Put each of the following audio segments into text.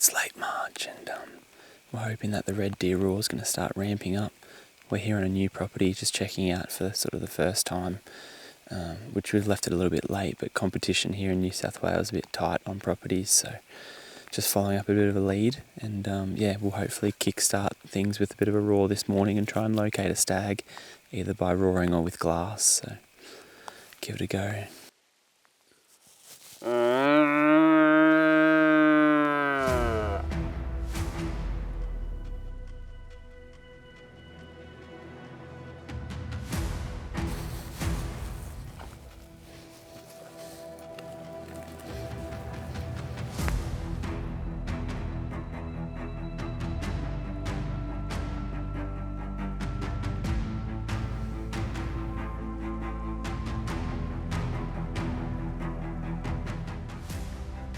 It's late March and we're hoping that the red deer roar is going to start ramping up. We're here on a new property, just checking out for sort of the first time, which we've left it a little bit late, but competition here in New South Wales is a bit tight on properties, so just following up a bit of a lead, and we'll hopefully kickstart things with a bit of a roar this morning and try and locate a stag, either by roaring or with glass, so give it a go.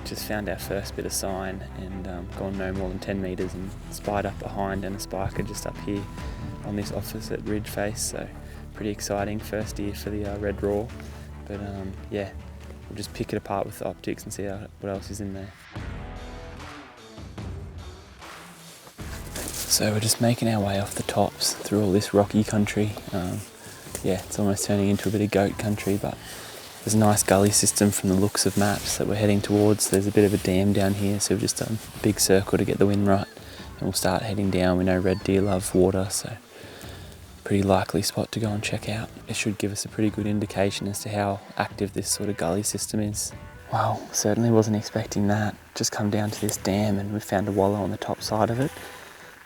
Just found our first bit of sign and gone no more than 10 metres and spied up behind and a spiker just up here on this opposite ridge face, so pretty exciting first deer for the red roar, but we'll just pick it apart with the optics and see what else is in there. So we're just making our way off the tops through all this rocky country. It's almost turning into a bit of goat country, but there's a nice gully system from the looks of maps that we're heading towards. There's a bit of a dam down here, so we've just done a big circle to get the wind right, and we'll start heading down. We know red deer love water, so pretty likely spot to go and check out. It should give us a pretty good indication as to how active this sort of gully system is. Well, certainly wasn't expecting that. Just come down to this dam and we found a wallow on the top side of it.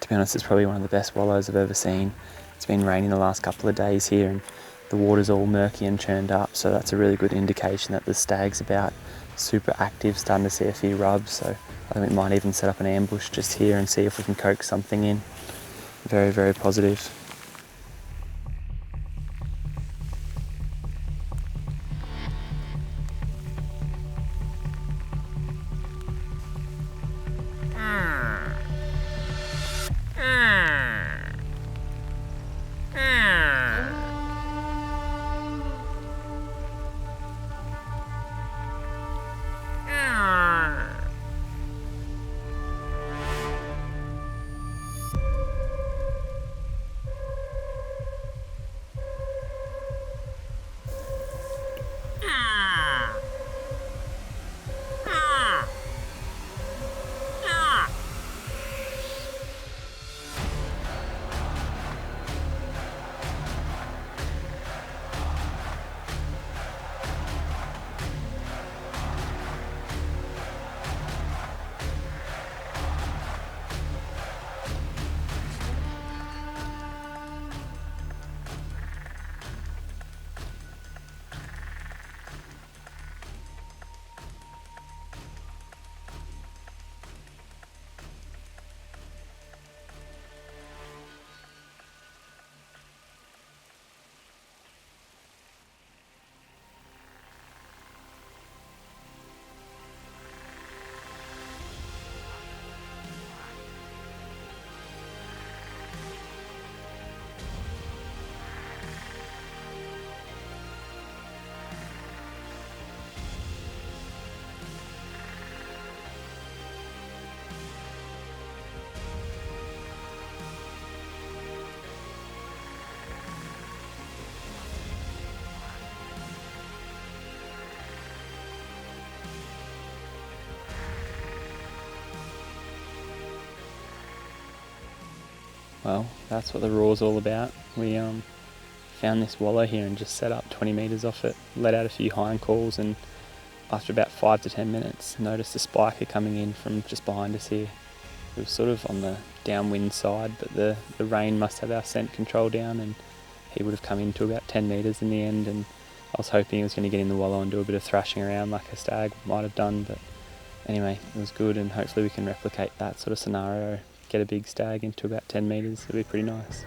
To be honest, it's probably one of the best wallows I've ever seen. It's been raining the last couple of days here and the water's all murky and churned up, so that's a really good indication that the stag's about super active, starting to see a few rubs, so I think we might even set up an ambush just here and see if we can coax something in. Very, very positive. Well, that's what the roar's all about. We found this wallow here and just set up 20 metres off it, let out a few hind calls, and after about 5 to 10 minutes noticed a spiker coming in from just behind us here. It was sort of on the downwind side, but the rain must have our scent control down, and he would have come into about 10 metres in the end, and I was hoping he was going to get in the wallow and do a bit of thrashing around like a stag might have done, but anyway, it was good, and hopefully we can replicate that sort of scenario, get a big stag into about 10 metres. It'd be pretty nice.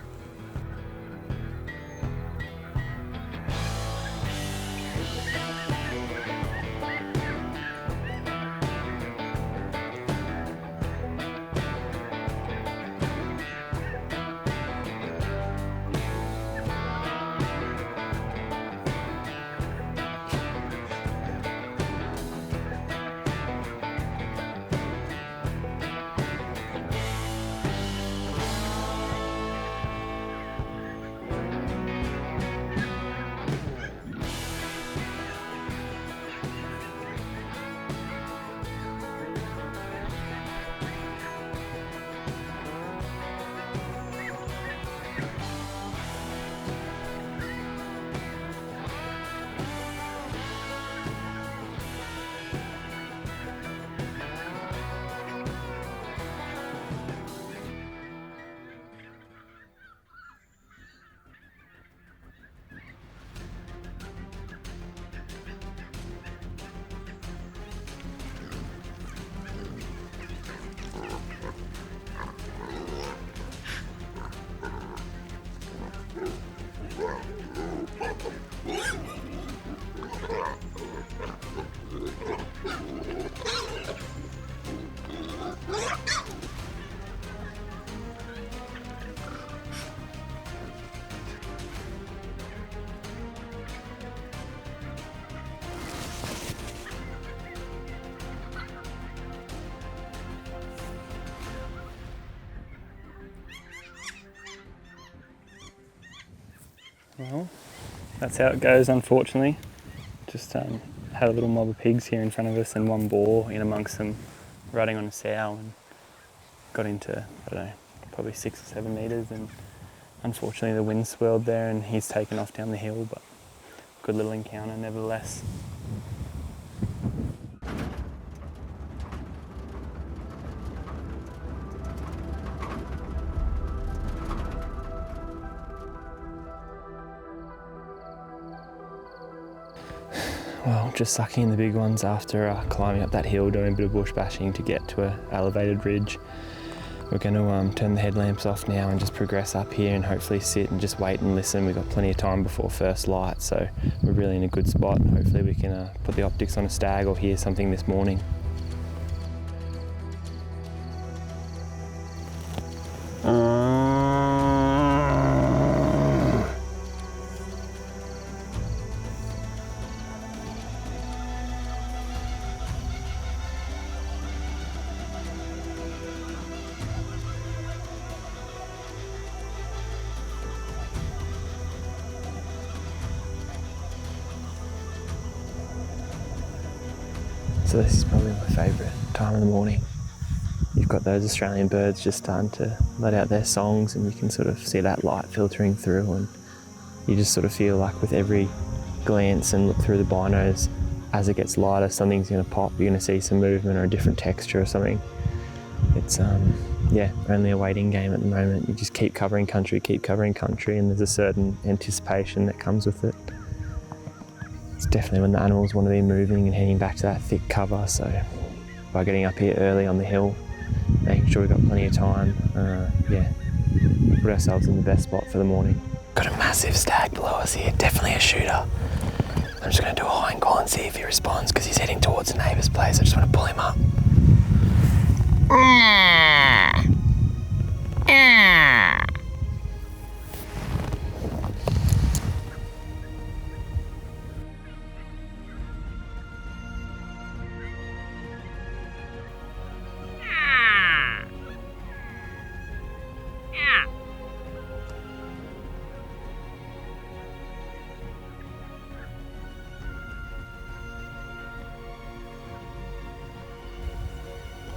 Well, that's how it goes, unfortunately. Just had a little mob of pigs here in front of us and one boar in amongst them rutting on a sow, and got into, I don't know, probably 6 or 7 metres, and unfortunately the wind swirled there and he's taken off down the hill, but good little encounter nevertheless. Well, just sucking in the big ones after climbing up that hill, doing a bit of bush bashing to get to an elevated ridge. We're going to turn the headlamps off now and just progress up here and hopefully sit and just wait and listen. We've got plenty of time before first light, so we're really in a good spot. Hopefully we can put the optics on a stag or hear something this morning. So this is probably my favourite time of the morning. You've got those Australian birds just starting to let out their songs, and you can sort of see that light filtering through, and you just sort of feel like with every glance and look through the binos, as it gets lighter, something's going to pop. You're going to see some movement or a different texture or something. It's only a waiting game at the moment. You just keep covering country, and there's a certain anticipation that comes with it. It's definitely when the animals want to be moving and heading back to that thick cover, so by getting up here early on the hill, making sure we've got plenty of time, put ourselves in the best spot for the morning. Got a massive stag below us here, definitely a shooter. I'm just going to do a hind call and see if he responds, because he's heading towards the neighbour's place. I just want to pull him up.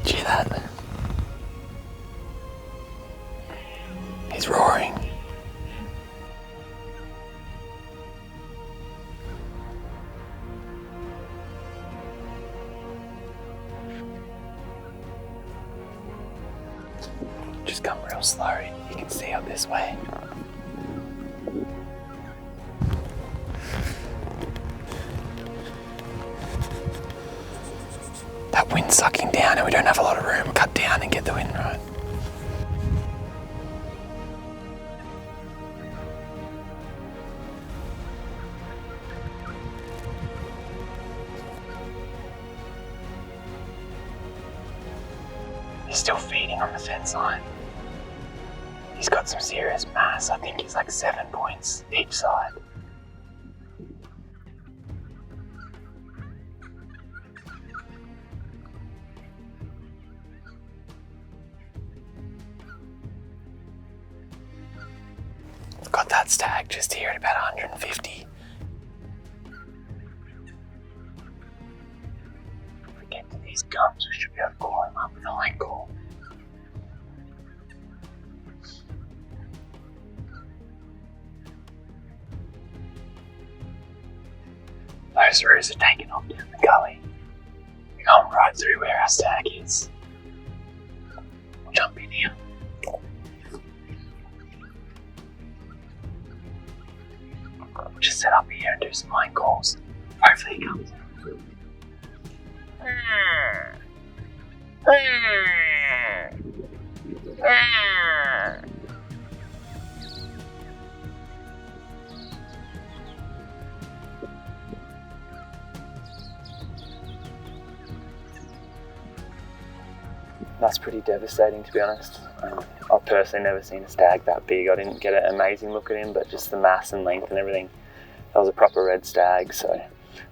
Did you hear that? He's roaring. Just come real slow. You can see up this way. That wind's sucking down and we don't have a lot of room. Cut down and get the wind right. He's still feeding on the fence line. He's got some serious mass. I think he's like 7 points each side. Got that stag just here at about 150. If we get to these gums, we should be able to call him up with a hind call. Those roos are taking off down the gully. We're going right through where our stag is. We'll jump in here. We'll just set up here and do some hind calls. Hopefully he comes. That's pretty devastating, to be honest. I've personally never seen a stag that big. I didn't get an amazing look at him, but just the mass and length and everything, that was a proper red stag. So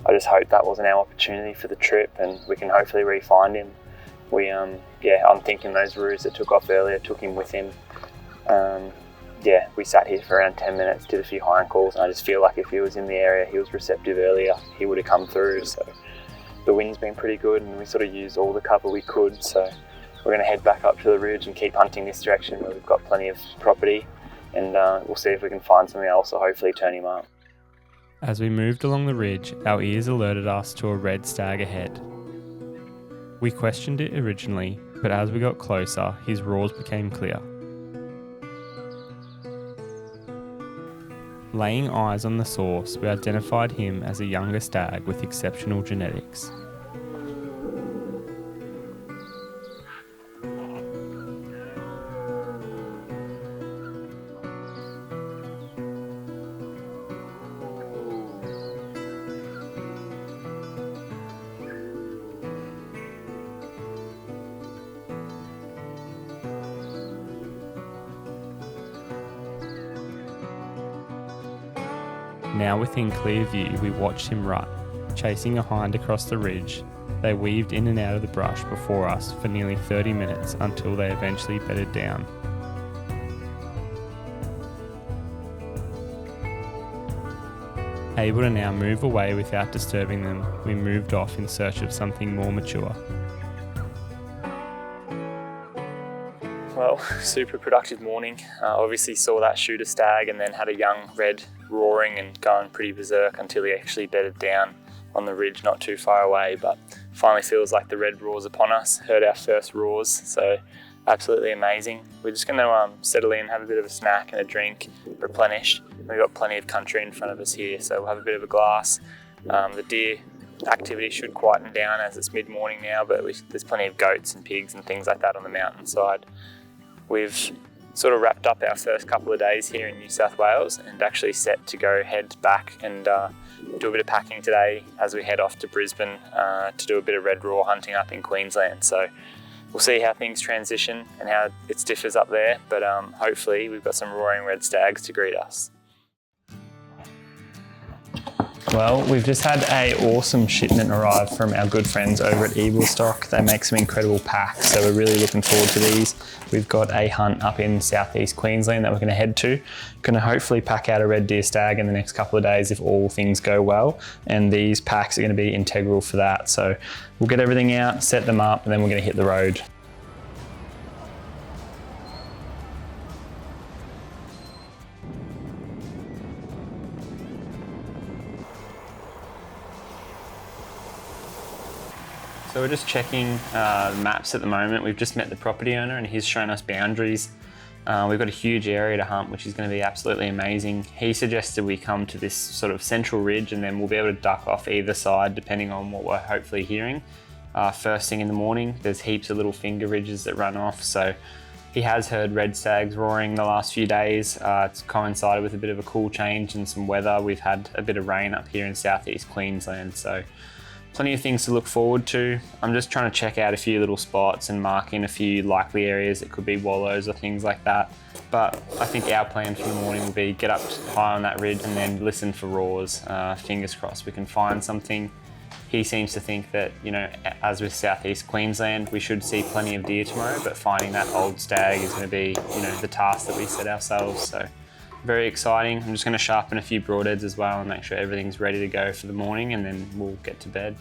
I just hope that wasn't our opportunity for the trip and we can hopefully re-find him. I'm thinking those roos that took off earlier took him with him. yeah, we sat here for around 10 minutes, did a few hind calls, and I just feel like if he was in the area, he was receptive earlier, he would have come through. So the wind's been pretty good and we sort of used all the cover we could. So we're going to head back up to the ridge and keep hunting this direction where we've got plenty of property, and we'll see if we can find something else or hopefully turn him up. As we moved along the ridge, our ears alerted us to a red stag ahead. We questioned it originally, but as we got closer, his roars became clear. Laying eyes on the source, we identified him as a younger stag with exceptional genetics. Now within clear view, we watched him rut, chasing a hind across the ridge. They weaved in and out of the brush before us for nearly 30 minutes until they eventually bedded down. Able to now move away without disturbing them, we moved off in search of something more mature. Well, super productive morning. Obviously saw that shoot a stag and then had a young red roaring and going pretty berserk until he actually bedded down on the ridge not too far away, but finally feels like the red roars upon us. Heard our first roars, so absolutely amazing. We're just going to settle in, have a bit of a snack and a drink, replenish. We've got plenty of country in front of us here, so we'll have a bit of a glass. The deer activity should quieten down as it's mid-morning now, but there's plenty of goats and pigs and things like that on the mountainside. We've sort of wrapped up our first couple of days here in New South Wales and actually set to go head back and do a bit of packing today as we head off to Brisbane to do a bit of red roar hunting up in Queensland. So we'll see how things transition and how it differs up there, but hopefully we've got some roaring red stags to greet us. Well, we've just had an awesome shipment arrive from our good friends over at Eagle Stock. They make some incredible packs, so we're really looking forward to these. We've got a hunt up in southeast Queensland that we're going to head to. Going to hopefully pack out a red deer stag in the next couple of days if all things go well, and these packs are going to be integral for that. So we'll get everything out, set them up, and then we're going to hit the road. So we're just checking the maps at the moment. We've just met the property owner and he's shown us boundaries. We've got a huge area to hunt, which is going to be absolutely amazing. He suggested we come to this sort of central ridge and then we'll be able to duck off either side depending on what we're hopefully hearing. First thing in the morning, there's heaps of little finger ridges that run off. So he has heard red stags roaring the last few days. It's coincided with a bit of a cool change and some weather. We've had a bit of rain up here in southeast Queensland. So plenty of things to look forward to. I'm just trying to check out a few little spots and mark in a few likely areas that could be wallows or things like that. But I think our plan for the morning will be get up high on that ridge and then listen for roars. Fingers crossed we can find something. He seems to think that, you know, as with southeast Queensland, we should see plenty of deer tomorrow, but finding that old stag is going to be, you know, the task that we set ourselves. So very exciting. I'm just going to sharpen a few broadheads as well and make sure everything's ready to go for the morning, and then we'll get to bed.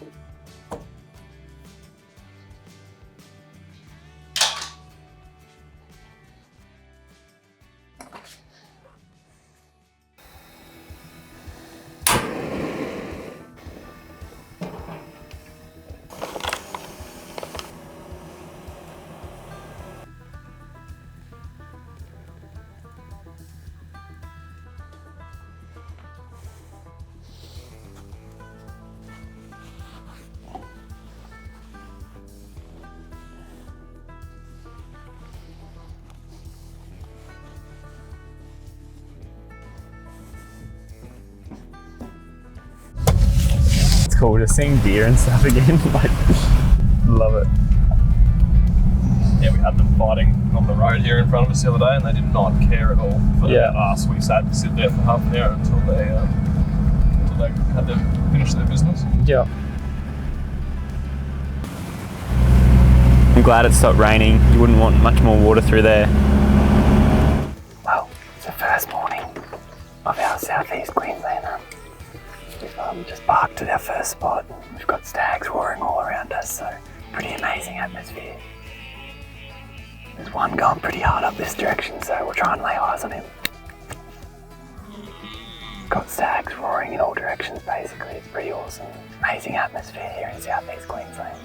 Cool, just seeing deer and stuff again, like, love it. Yeah, we had them fighting on the road here in front of us the other day and they did not care at all for us. We sat and sit there for half an hour until they had to finish their business. Yeah. I'm glad it stopped raining. You wouldn't want much more water through there. Wow, it's a of our southeast Queensland. We've just parked at our first spot. We've got stags roaring all around us, so pretty amazing atmosphere. There's one going pretty hard up this direction, so we'll try and lay eyes on him. Got stags roaring in all directions basically. It's pretty awesome. Amazing atmosphere here in southeast Queensland.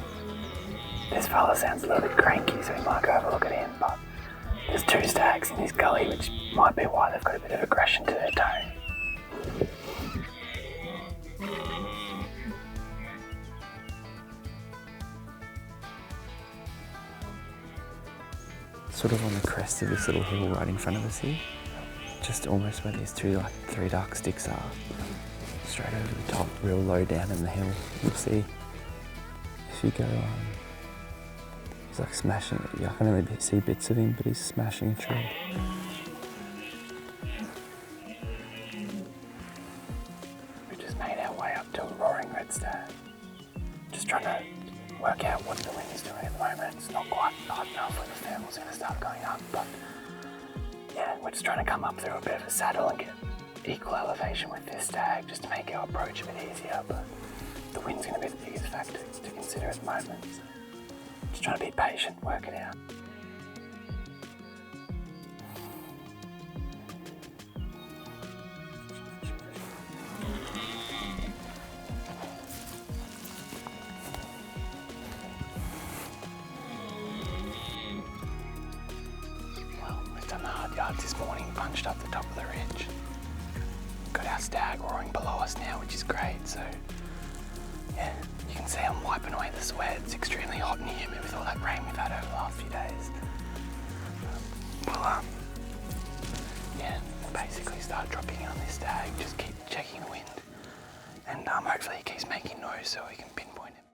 This fella sounds a little bit cranky, so we might go have a look at him, but there's 2 stags in this gully, which might be why they've got a bit of aggression to their tone. Sort of on the crest of this little hill right in front of us here, just almost where these 3 dark sticks are, straight over the top, real low down in the hill. You'll see if you go he's like smashing it. I can only see bits of him, but he's smashing a tree. We just made our way up to a roaring red stag. Just trying to work out what the wind's doing at the moment. It's not quite hot enough where the thermal's going to start going up, but yeah, we're just trying to come up through a bit of a saddle and get equal elevation with this stag just to make our approach a bit easier, but the wind's going to be the biggest factor to consider at the moment. So just trying to be patient, work it out. This morning, punched up the top of the ridge. Got our stag roaring below us now, which is great. So yeah, you can see I'm wiping away the sweat. It's extremely hot and humid with all that rain we've had over the last few days. We'll basically start dropping in on this stag, just keep checking the wind, and hopefully he keeps making noise so we can pinpoint him.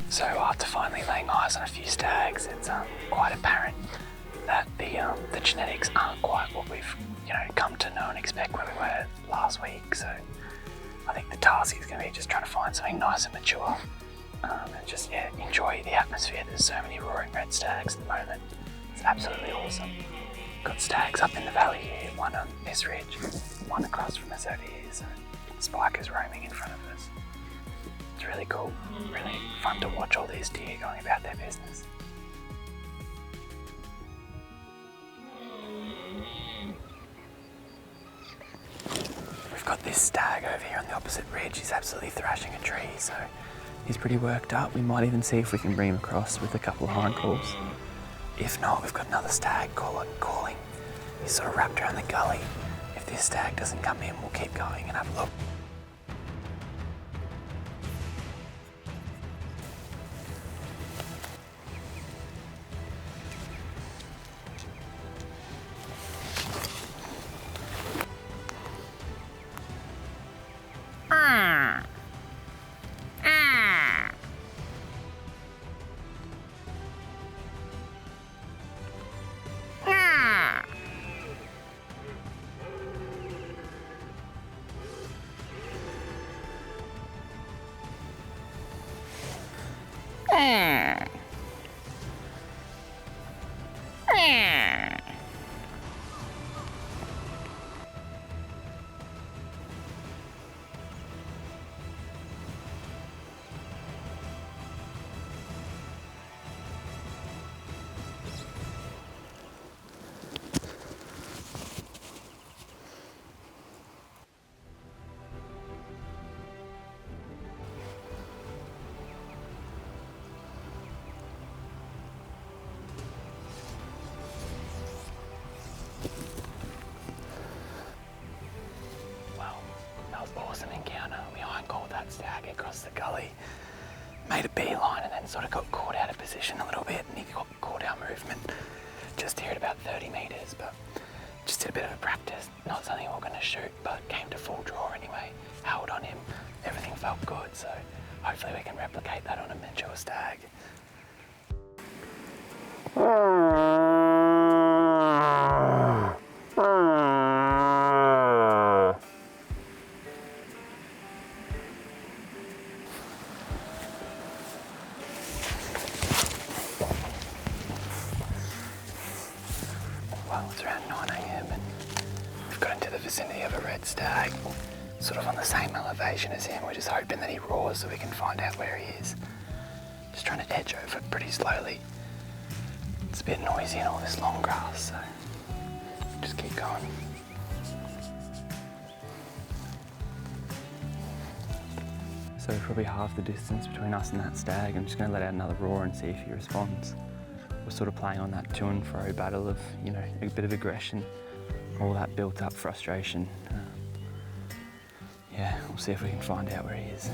So after finally laying eyes on a few stags, it's quite apparent that the genetics aren't quite what we've come to know and expect where we were last week. So I think the task is going to be just trying to find something nice and mature, and just enjoy the atmosphere. There's so many roaring red stags at the moment. It's absolutely awesome. Got stags up in the valley here, one on this ridge, one across from us over here. So spikers roaming in front of us. It's really cool, really fun to watch all these deer going about their business. We've got this stag over here on the opposite ridge. He's absolutely thrashing a tree, so he's pretty worked up. We might even see if we can bring him across with a couple of hind calls. If not, we've got another stag calling. He's sort of wrapped around the gully. If this stag doesn't come in, we'll keep going and have a look. awesome encounter. We iron called that stag across the gully, made a beeline, and then sort of got caught out of position a little bit, and he got caught our movement just here at about 30 metres, but just did a bit of a practice. Not something we we're going to shoot, but came to full draw anyway. Held on him, everything felt good, so hopefully we can replicate that on a mature stag. Well, it's around 9 AM and we've got into the vicinity of a red stag, sort of on the same elevation as him. We're just hoping that he roars so we can find out where he is. Just trying to edge over pretty slowly. It's a bit noisy in all this long grass, so just keep going. So probably half the distance between us and that stag. I'm just going to let out another roar and see if he responds. We're sort of playing on that to and fro battle of, you know, a bit of aggression, all that built up frustration. Yeah, we'll see if we can find out where he is. Is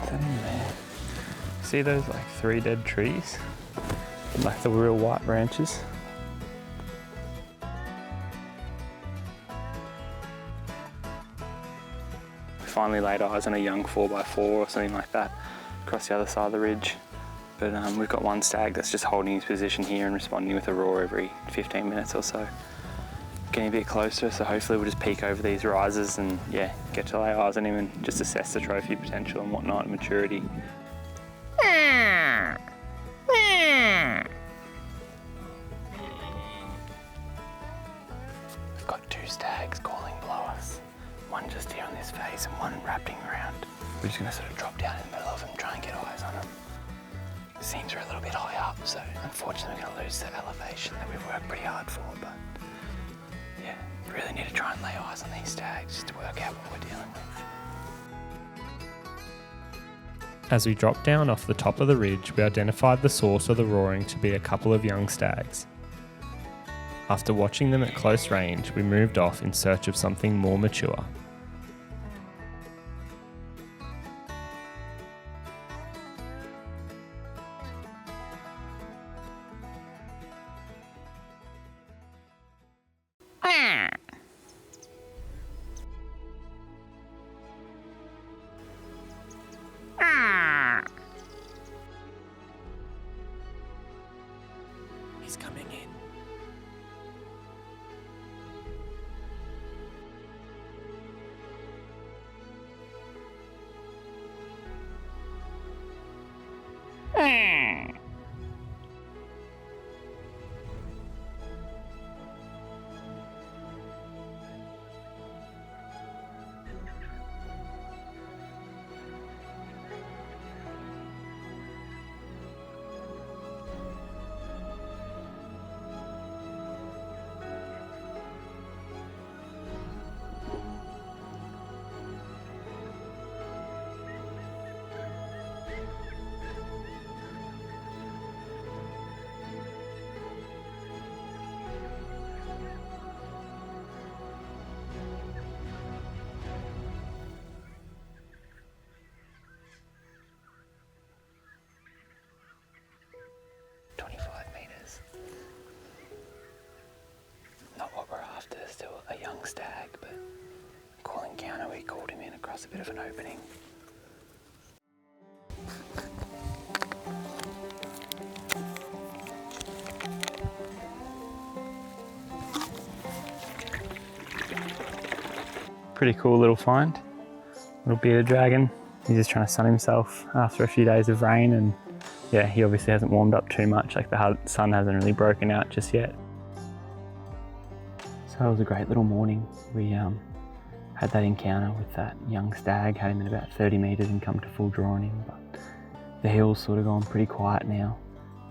that in there? See those like 3 dead trees? Like the real white branches? Finally laid eyes on a young 4x4 or something like that across the other side of the ridge. But we've got one stag that's just holding his position here and responding with a roar every 15 minutes or so. Getting a bit closer, so hopefully we'll just peek over these rises and yeah, get to lay eyes on him and just assess the trophy potential and whatnot, maturity. We've got 2 stags calling below us. One just here on this face and one wrapping around. We're just going to sort of drop down in the middle of them, try and get eyes on them. The seams are a little bit high up, so unfortunately we're going to lose the elevation that we've worked pretty hard for, but yeah, we really need to try and lay eyes on these stags just to work out what we're dealing with. As we dropped down off the top of the ridge, we identified the source of the roaring to be a couple of young stags. After watching them at close range, we moved off in search of something more mature. He's coming in. Still a young stag, but cool encounter. We called him in across a bit of an opening. Pretty cool little find. Little bearded dragon. He's just trying to sun himself after a few days of rain, and yeah, he obviously hasn't warmed up too much. Like the sun hasn't really broken out just yet. So it was a great little morning. We had that encounter with that young stag, had him at about 30 metres and come to full draw on him, but the hill's sort of gone pretty quiet now.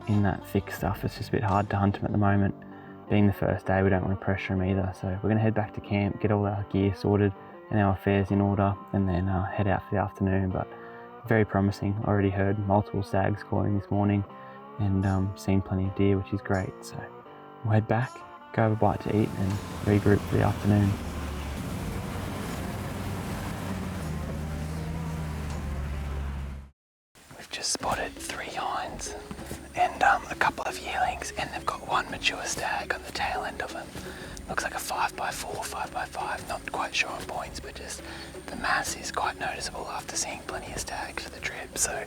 In that thick stuff, it's just a bit hard to hunt him at the moment. Being the first day, we don't want to pressure him either, so we're going to head back to camp, get all our gear sorted and our affairs in order, and then head out for the afternoon. But very promising. Already heard multiple stags calling this morning and seen plenty of deer, which is great. So we'll head back, go have a bite to eat and regroup for the afternoon. We've just spotted 3 hinds and a couple of yearlings, and they've got 1 mature stag on the tail end of them. Looks like a 5x4, 5x5, not quite sure on points, but just the mass is quite noticeable after seeing plenty of stags for the trip. So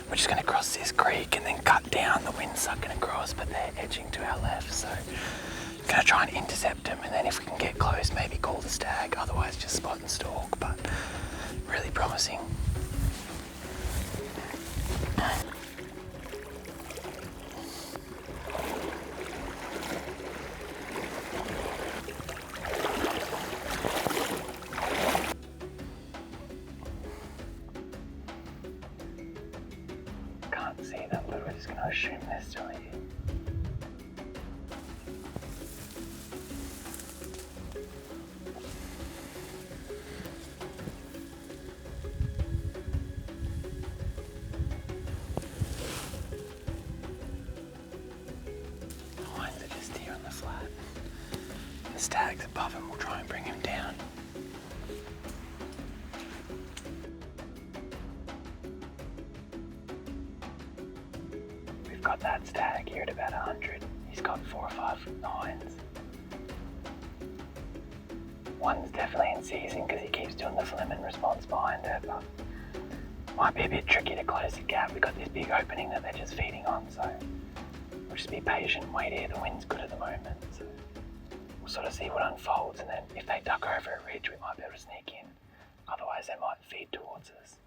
we're just going to cross this creek and then cut down. The wind's sucking across, but they're edging to our left, so I'm going to try and intercept them, and then if we can get close, maybe call the stag, otherwise just spot and stalk, but really promising. Can't see them, but we're just going to assume they're still here. Hinds are just here on the flat. The stag's above him, we'll try and bring him down. We've got that stag here at about 100. He's got 4 or 5 hinds. One's definitely in season because he keeps doing the flemin response behind her, but might be a bit tricky to close the gap. We've got this big opening that they're just feeding on, so we'll just be patient and wait here. The wind's good at the moment, so we'll sort of see what unfolds, and then if they duck over a ridge, we might be able to sneak in. Otherwise, they might feed towards us.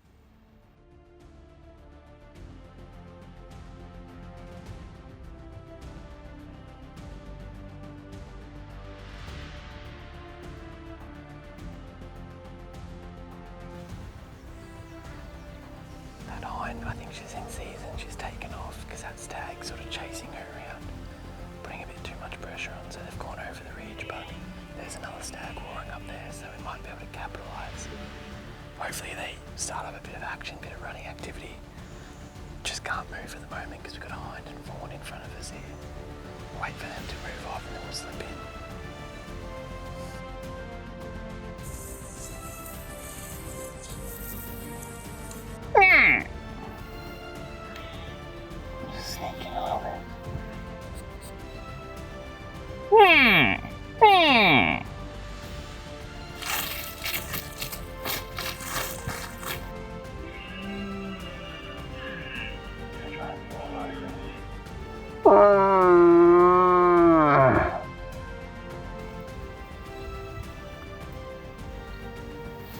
That hind, I think she's in season. She's taken off because that stag's sort of chasing her around, putting a bit too much pressure on, so they've gone over the ridge, but there's another stag roaring up there, so we might be able to capitalise. Hopefully they start up a bit of action, a bit of running activity. Just can't move at the moment because we've got a hind and fawn in front of us here. Wait for them to move off and then we'll slip in. Just sneaking a little bit.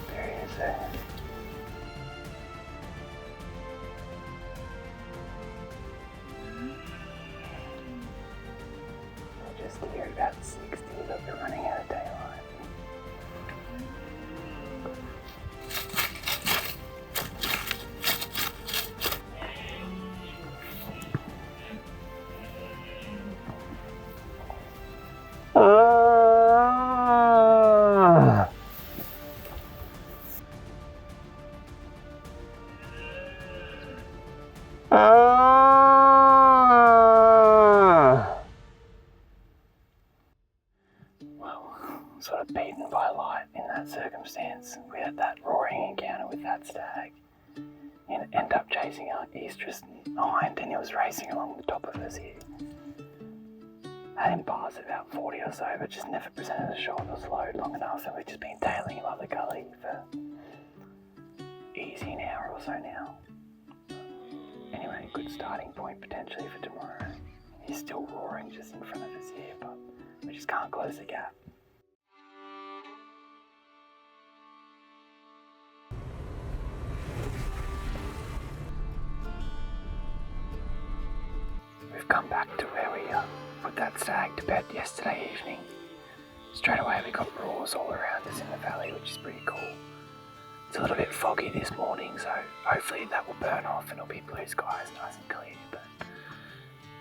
There he is there. We're just here at about 60, but we're running out of daylight. Well, sort of beaten by light in that circumstance. We had that roaring encounter with that stag and ended up chasing our estrus hind, and he was racing along the top of us here. Had him pass at about 40 or so, but just never presented a shot or slowed long enough, and we've just been tailing him up the gully for easy an hour or so now. Anyway, good starting point potentially for tomorrow. He's still roaring just in front of us here, but we just can't close the gap. We've come back to where we put that stag to bed yesterday evening. Straight away we got roars all around us in the valley, which is pretty cool. It's a little bit foggy this morning, so hopefully that will burn off and it'll be blue skies, nice and clear, but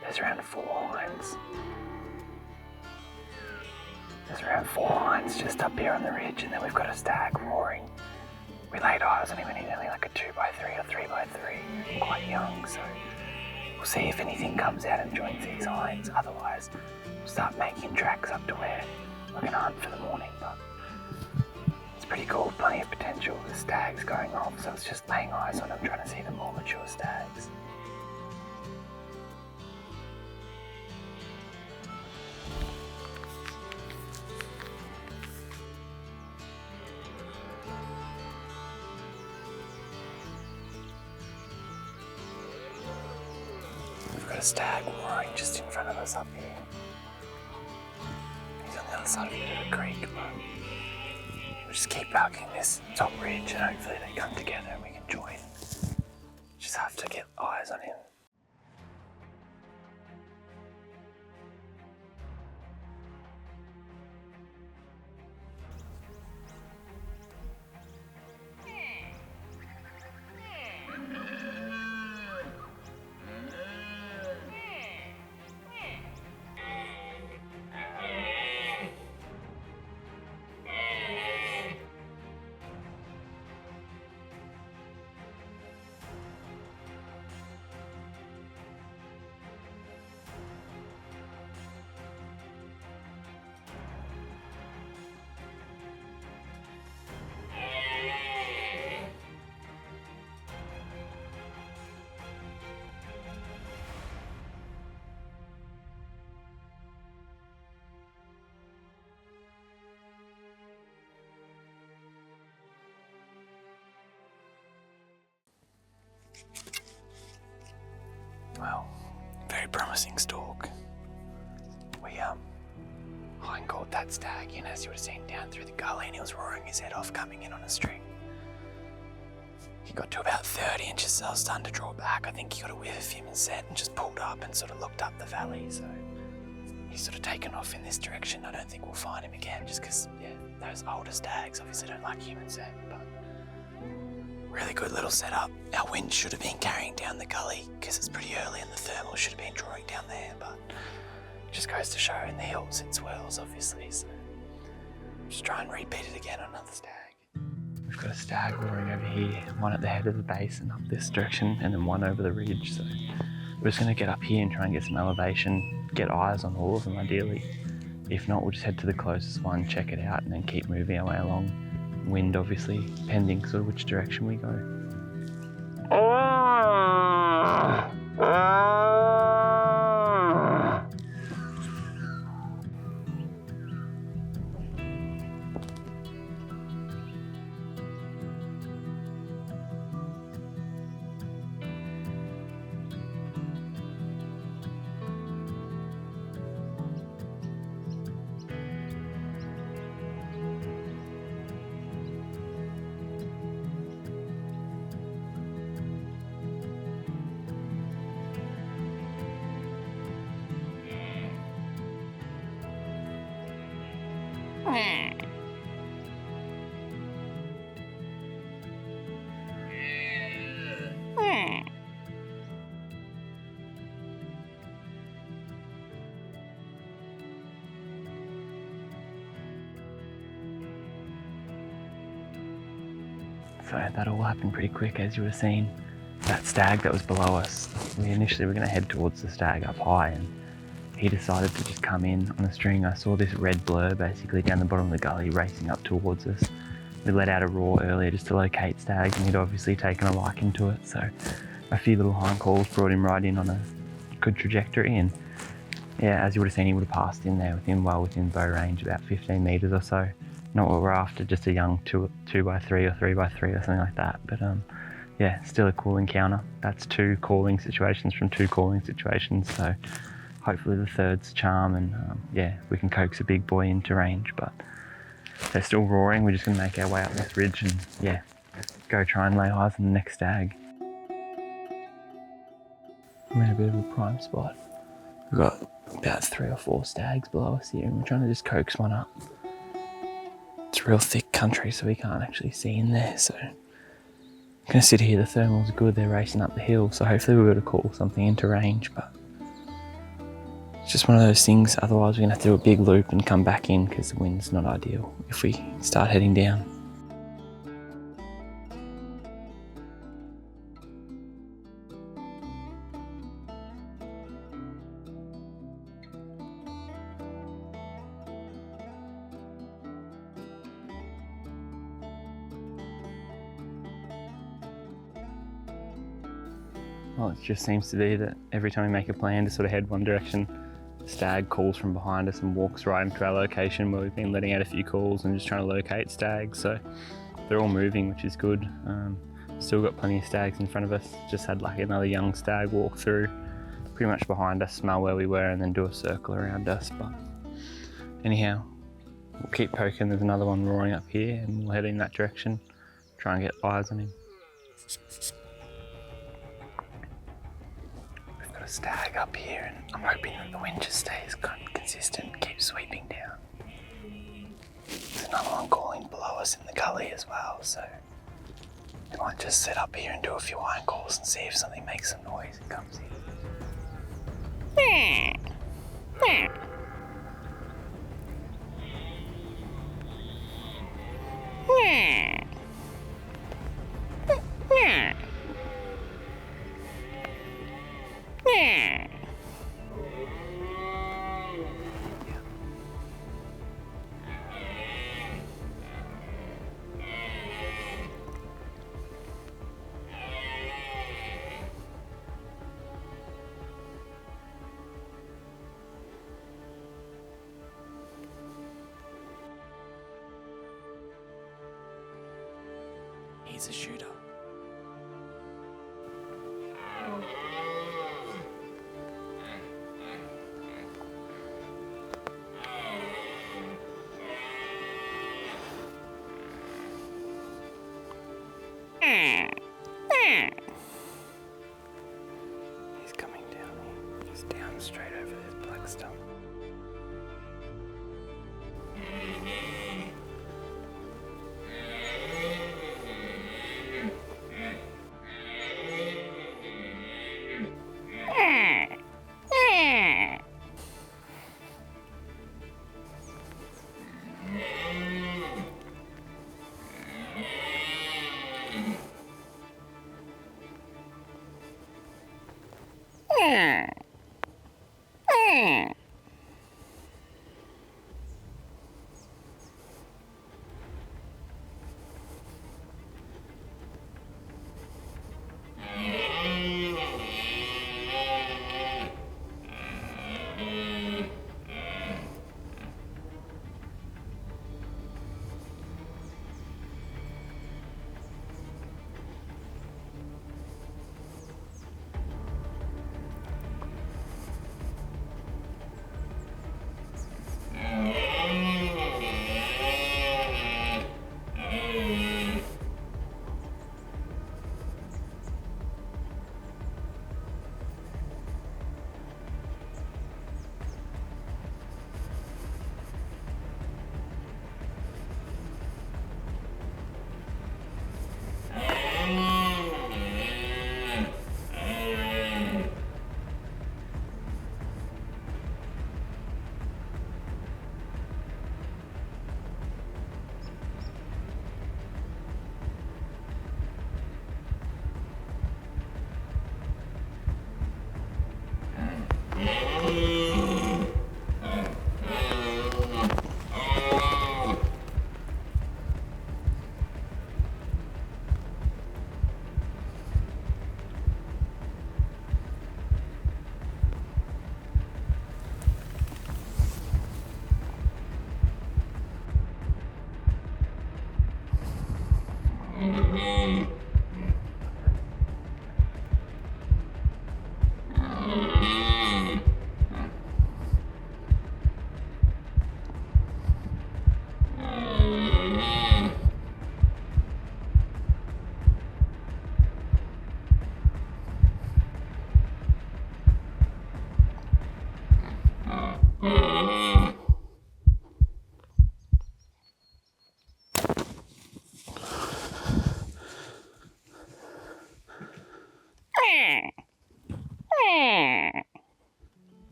there's around 4 hinds. There's around 4 hinds just up here on the ridge, and then we've got a stag roaring we laid eyes on him and he's only like a 2x3 or 3x3, quite young, so we'll see if anything comes out and joins these hinds. Otherwise, we'll start making tracks up to where we're going to hunt for the morning. But it's pretty cool, plenty of potential. The stags going off, so it's just laying eyes on them, trying to see the more mature stags. We've got a stag roaring just in front of us up here. He's on the other side of a bit of a creek, but we'll just keep barking this top ridge and hopefully they come together and we can join. Just have to get eyes on him. Well, very promising stalk. We hind caught that stag in, as you would have seen, down through the gully, and he was roaring his head off coming in on a string. He got to about 30 inches, so I was starting to draw back. I think he got a whiff of him and set and just pulled up and sort of looked up the valley, so he's sort of taken off in this direction. I don't think we'll find him again, just because, yeah, those older stags obviously don't like human scent, but really good little setup. Our wind should have been carrying down the gully because it's pretty early and the thermal should have been drawing down there, but it just goes to show in the hills it swirls obviously, so just try and repeat it again on another stag. We've got a stag roaring over here, one at the head of the basin up this direction and then one over the ridge, so we're just going to get up here and try and get some elevation, get eyes on all of them ideally. If not, we'll just head to the closest one, check it out and then keep moving our way along. Wind obviously, depending sort of which direction we go. So that all happened pretty quick, as you would have seen. That stag that was below us, we initially were going to head towards the stag up high, and he decided to just come in on a string. I saw this red blur basically down the bottom of the gully racing up towards us. We let out a roar earlier just to locate stags, and he'd obviously taken a liking to it, so a few little hind calls brought him right in on a good trajectory, and yeah, as you would have seen, he would have passed in there well within bow range, about 15 metres or so. Not what we're after, just a young 2x3 or 3x3 or something like that, but yeah, still a cool encounter. That's 2 calling situations from 2 calling situations, so hopefully the third's charm, and yeah, we can coax a big boy into range, but they're still roaring. We're just going to make our way up this ridge and yeah, go try and lay eyes on the next stag. We're in a bit of a prime spot. We've got about 3 or 4 stags below us here, and we're trying to just coax one up. It's real thick country, so we can't actually see in there, so I'm going to sit here. The thermal's good, they're racing up the hill, so hopefully we'll be able to call something into range, but it's just one of those things. Otherwise we're going to have to do a big loop and come back in because the wind's not ideal if we start heading down. Well, it just seems to be that every time we make a plan to sort of head one direction, the stag calls from behind us and walks right into our location where we've been letting out a few calls and just trying to locate stags. So they're all moving, which is good. Still got plenty of stags in front of us. Just had like another young stag walk through pretty much behind us, smell where we were and then do a circle around us. But anyhow, we'll keep poking. There's another one roaring up here and we'll head in that direction, try and get eyes on him. We've got a stag up here and I'm hoping that the wind just stays consistent and keeps sweeping down. There's another one calling below us in the gully as well, so we might just sit up here and do a few iron calls and see if something makes some noise and comes in. He's a shooter. He's coming down. He's down straight over this black stump.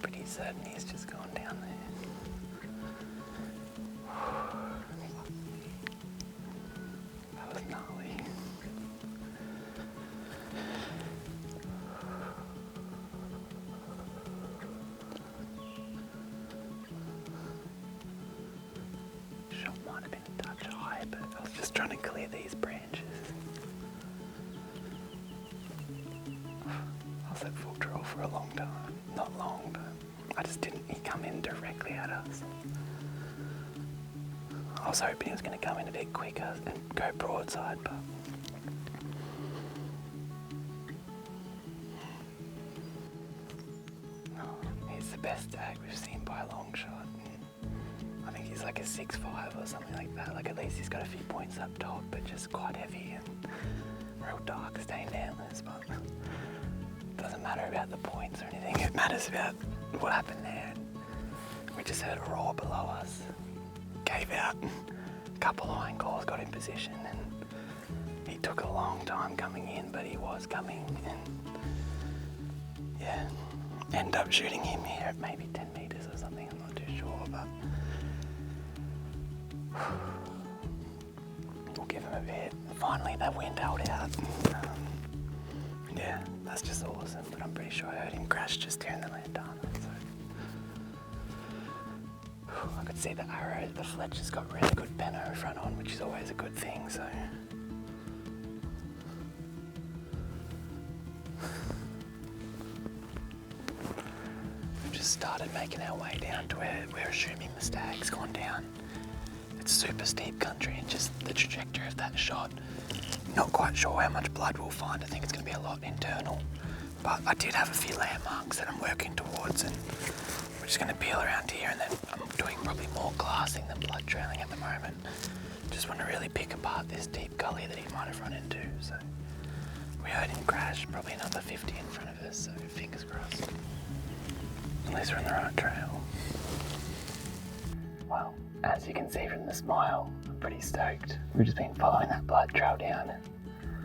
Pretty certain he's just gone down there. That was gnarly. Shot might have been touch high, but I was just trying to clear these branches. I was at full draw for a long time. Not long, but I just didn't. He come in directly at us. I was hoping he was going to come in a bit quicker and go broadside, but he's the best stag we've seen by a long shot. I think he's like a 6'5" or something like that. Like at least he's got a few points up top, but just quite heavy and real dark stained antlers. But it doesn't matter about the points or anything. It matters about what happened there. We just heard a roar below us. Gave out a couple of line calls, got in position, and he took a long time coming in, but he was coming, and yeah, ended up shooting him here at maybe 10 metres or something. I'm not too sure, but we'll give him a bit. Finally, that wind held out. Yeah, that's just awesome. But I'm pretty sure I heard him crash just here in the Lantana. So I could see the arrow. The Fletcher's got really good peno front on, which is always a good thing. So we've just started making our way down to where we're assuming the stag's gone down. It's super steep country, and just the trajectory of that shot. Not quite sure how much blood we'll find. I think it's going to be a lot internal. But I did have a few landmarks that I'm working towards, and we're just going to peel around here, and then I'm doing probably more glassing than blood trailing at the moment. Just want to really pick apart this deep gully that he might have run into. So we heard him crash, probably another 50 in front of us, so fingers crossed. At least we're on the right trail. Well, as you can see from the smile, I'm pretty stoked. We've just been following that blood trail down, and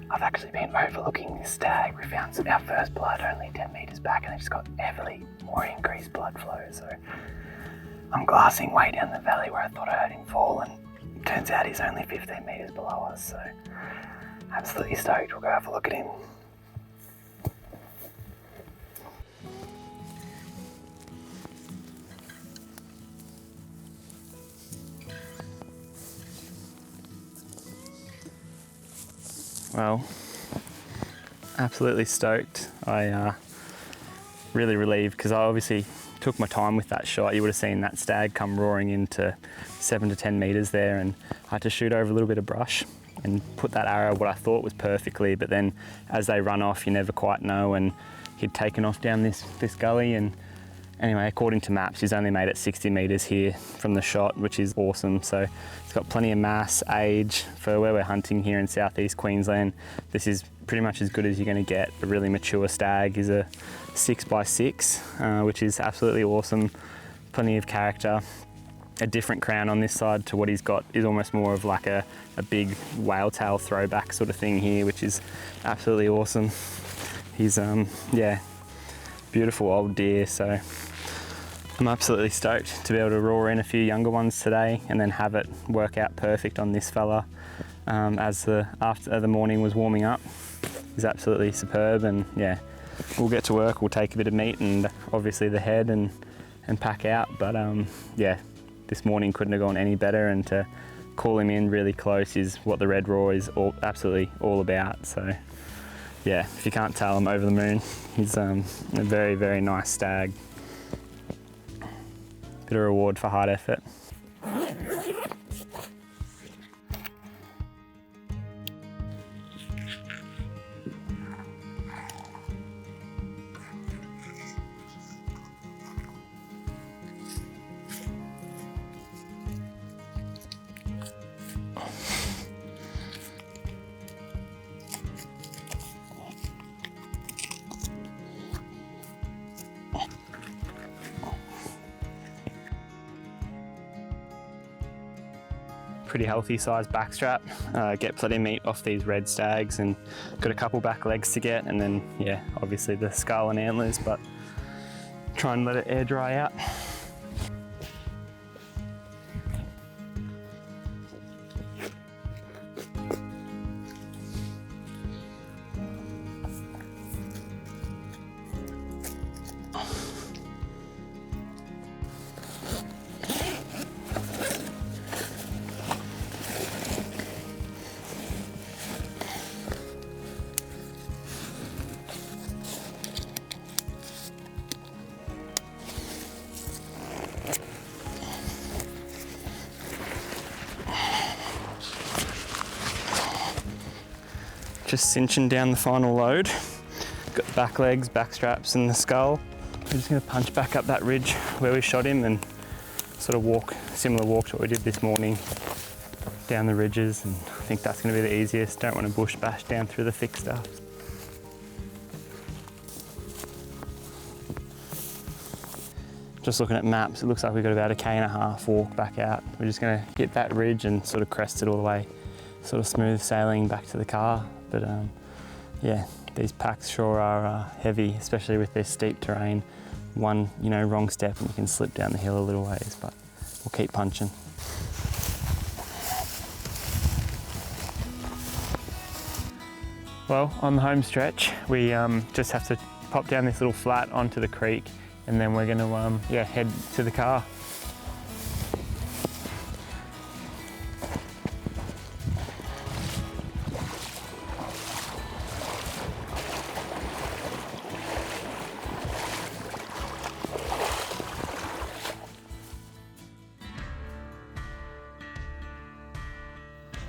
I've actually been overlooking this stag. We found our first blood only 10 metres back, and it just got heavily more increased blood flow. So I'm glassing way down the valley where I thought I heard him fall, and it turns out he's only 15 metres below us. So absolutely stoked. We'll go have a look at him. Well, absolutely stoked. I really relieved because I obviously took my time with that shot. You would have seen that stag come roaring into 7 to 10 metres there, and I had to shoot over a little bit of brush and put that arrow what I thought was perfectly, but then as they run off you never quite know, and he'd taken off down this gully, and anyway, according to maps, he's only made it 60 metres here from the shot, which is awesome. So it's got plenty of mass, age. For where we're hunting here in southeast Queensland, this is pretty much as good as you're going to get. A really mature stag is a 6x6, which is absolutely awesome. Plenty of character. A different crown on this side to what he's got is almost more of like a big whale tail throwback sort of thing here, which is absolutely awesome. He's, yeah, beautiful old deer. So I'm absolutely stoked to be able to roar in a few younger ones today and then have it work out perfect on this fella as after the morning was warming up. He's absolutely superb, and yeah, we'll get to work. We'll take a bit of meat and obviously the head and pack out, but yeah, this morning couldn't have gone any better, and to call him in really close is what the red raw is absolutely all about. So yeah, if you can't tell, I'm over the moon. He's a very, very nice stag. Bit of reward for hard effort. Pretty healthy size backstrap, get plenty of meat off these red stags, and got a couple back legs to get, and then yeah, obviously the skull and antlers, but try and let it air dry out. just cinching down the final load. Got the back legs, back straps and the skull. We're just gonna punch back up that ridge where we shot him and sort of walk, similar walk to what we did this morning, down the ridges, and I think that's gonna be the easiest. Don't want to bush bash down through the thick stuff. Just looking at maps, it looks like we've got about 1.5 k walk back out. We're just gonna hit that ridge and sort of crest it all the way, sort of smooth sailing back to the car. But yeah, these packs sure are heavy, especially with this steep terrain. One, wrong step and you can slip down the hill a little ways, but we'll keep punching. Well, on the home stretch, we just have to pop down this little flat onto the creek, and then we're gonna head to the car.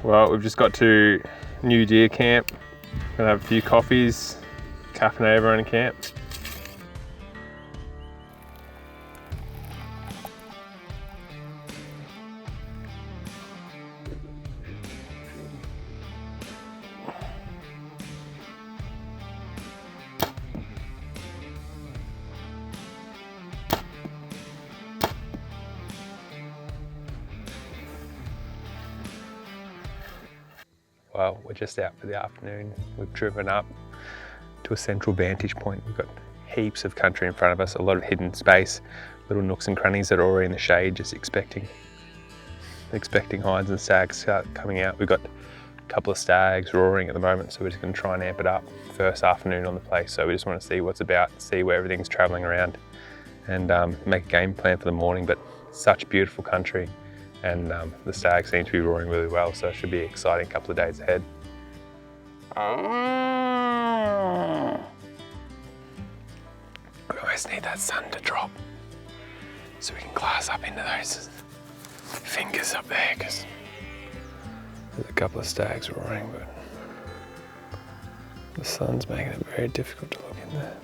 Well, we've just got to New Deer Camp. Gonna have a few coffees, caffeinate everyone in camp. Well, we're just out for the afternoon. We've driven up to a central vantage point. We've got heaps of country in front of us, a lot of hidden space, little nooks and crannies that are already in the shade, just expecting hinds and stags coming out. We've got a couple of stags roaring at the moment, so we're just going to try and amp it up. First afternoon on the place, so we just want to see what's about, see where everything's travelling around, and make a game plan for the morning. But such beautiful country. And the stags seem to be roaring really well, so it should be an exciting couple of days ahead. We always need that sun to drop so we can glass up into those fingers up there, because there's a couple of stags roaring, but the sun's making it very difficult to look in there.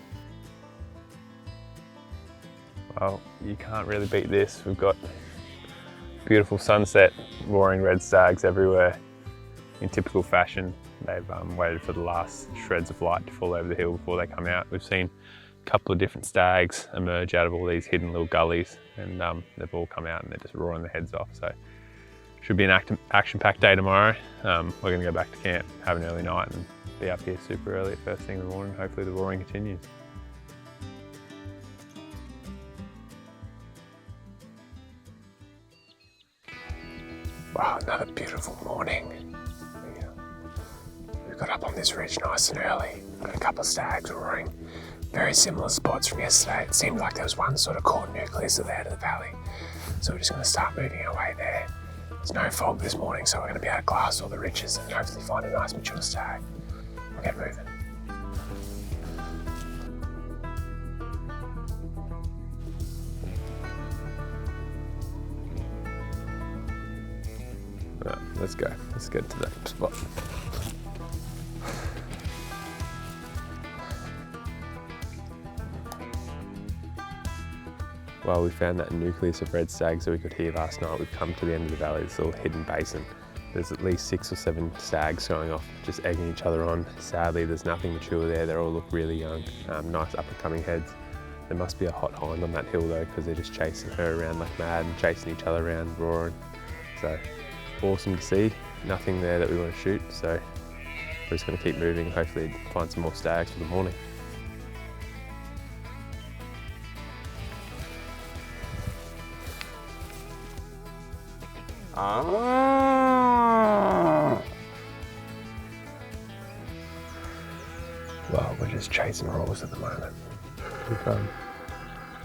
Well, you can't really beat this. We've got beautiful sunset, roaring red stags everywhere. In typical fashion, they've waited for the last shreds of light to fall over the hill before they come out. We've seen a couple of different stags emerge out of all these hidden little gullies, and they've all come out and they're just roaring their heads off. So should be an action-packed day tomorrow. We're going to go back to camp, have an early night, and be up here super early at first thing in the morning. Hopefully the roaring continues. Wow, another beautiful morning. We got up on this ridge nice and early. Got a couple of stags roaring. Very similar spots from yesterday. It seemed like there was one sort of core nucleus at the head of the valley. So we're just going to start moving our way there. There's no fog this morning, so we're going to be able to glass all the ridges and hopefully find a nice mature stag. We'll get moving. Right, let's go. Let's get to that spot. Well, we found that nucleus of red stags that we could hear last night. We've come to the end of the valley, this little hidden basin. There's at least 6 or 7 stags going off, just egging each other on. Sadly, there's nothing mature there. They all look really young, nice up-and-coming heads. There must be a hot hind on that hill though, because they're just chasing her around like mad and chasing each other around, roaring. So awesome to see. Nothing there that we want to shoot, so we're just going to keep moving and hopefully find some more stags for the morning. Well, we're just chasing roars at the moment. We've got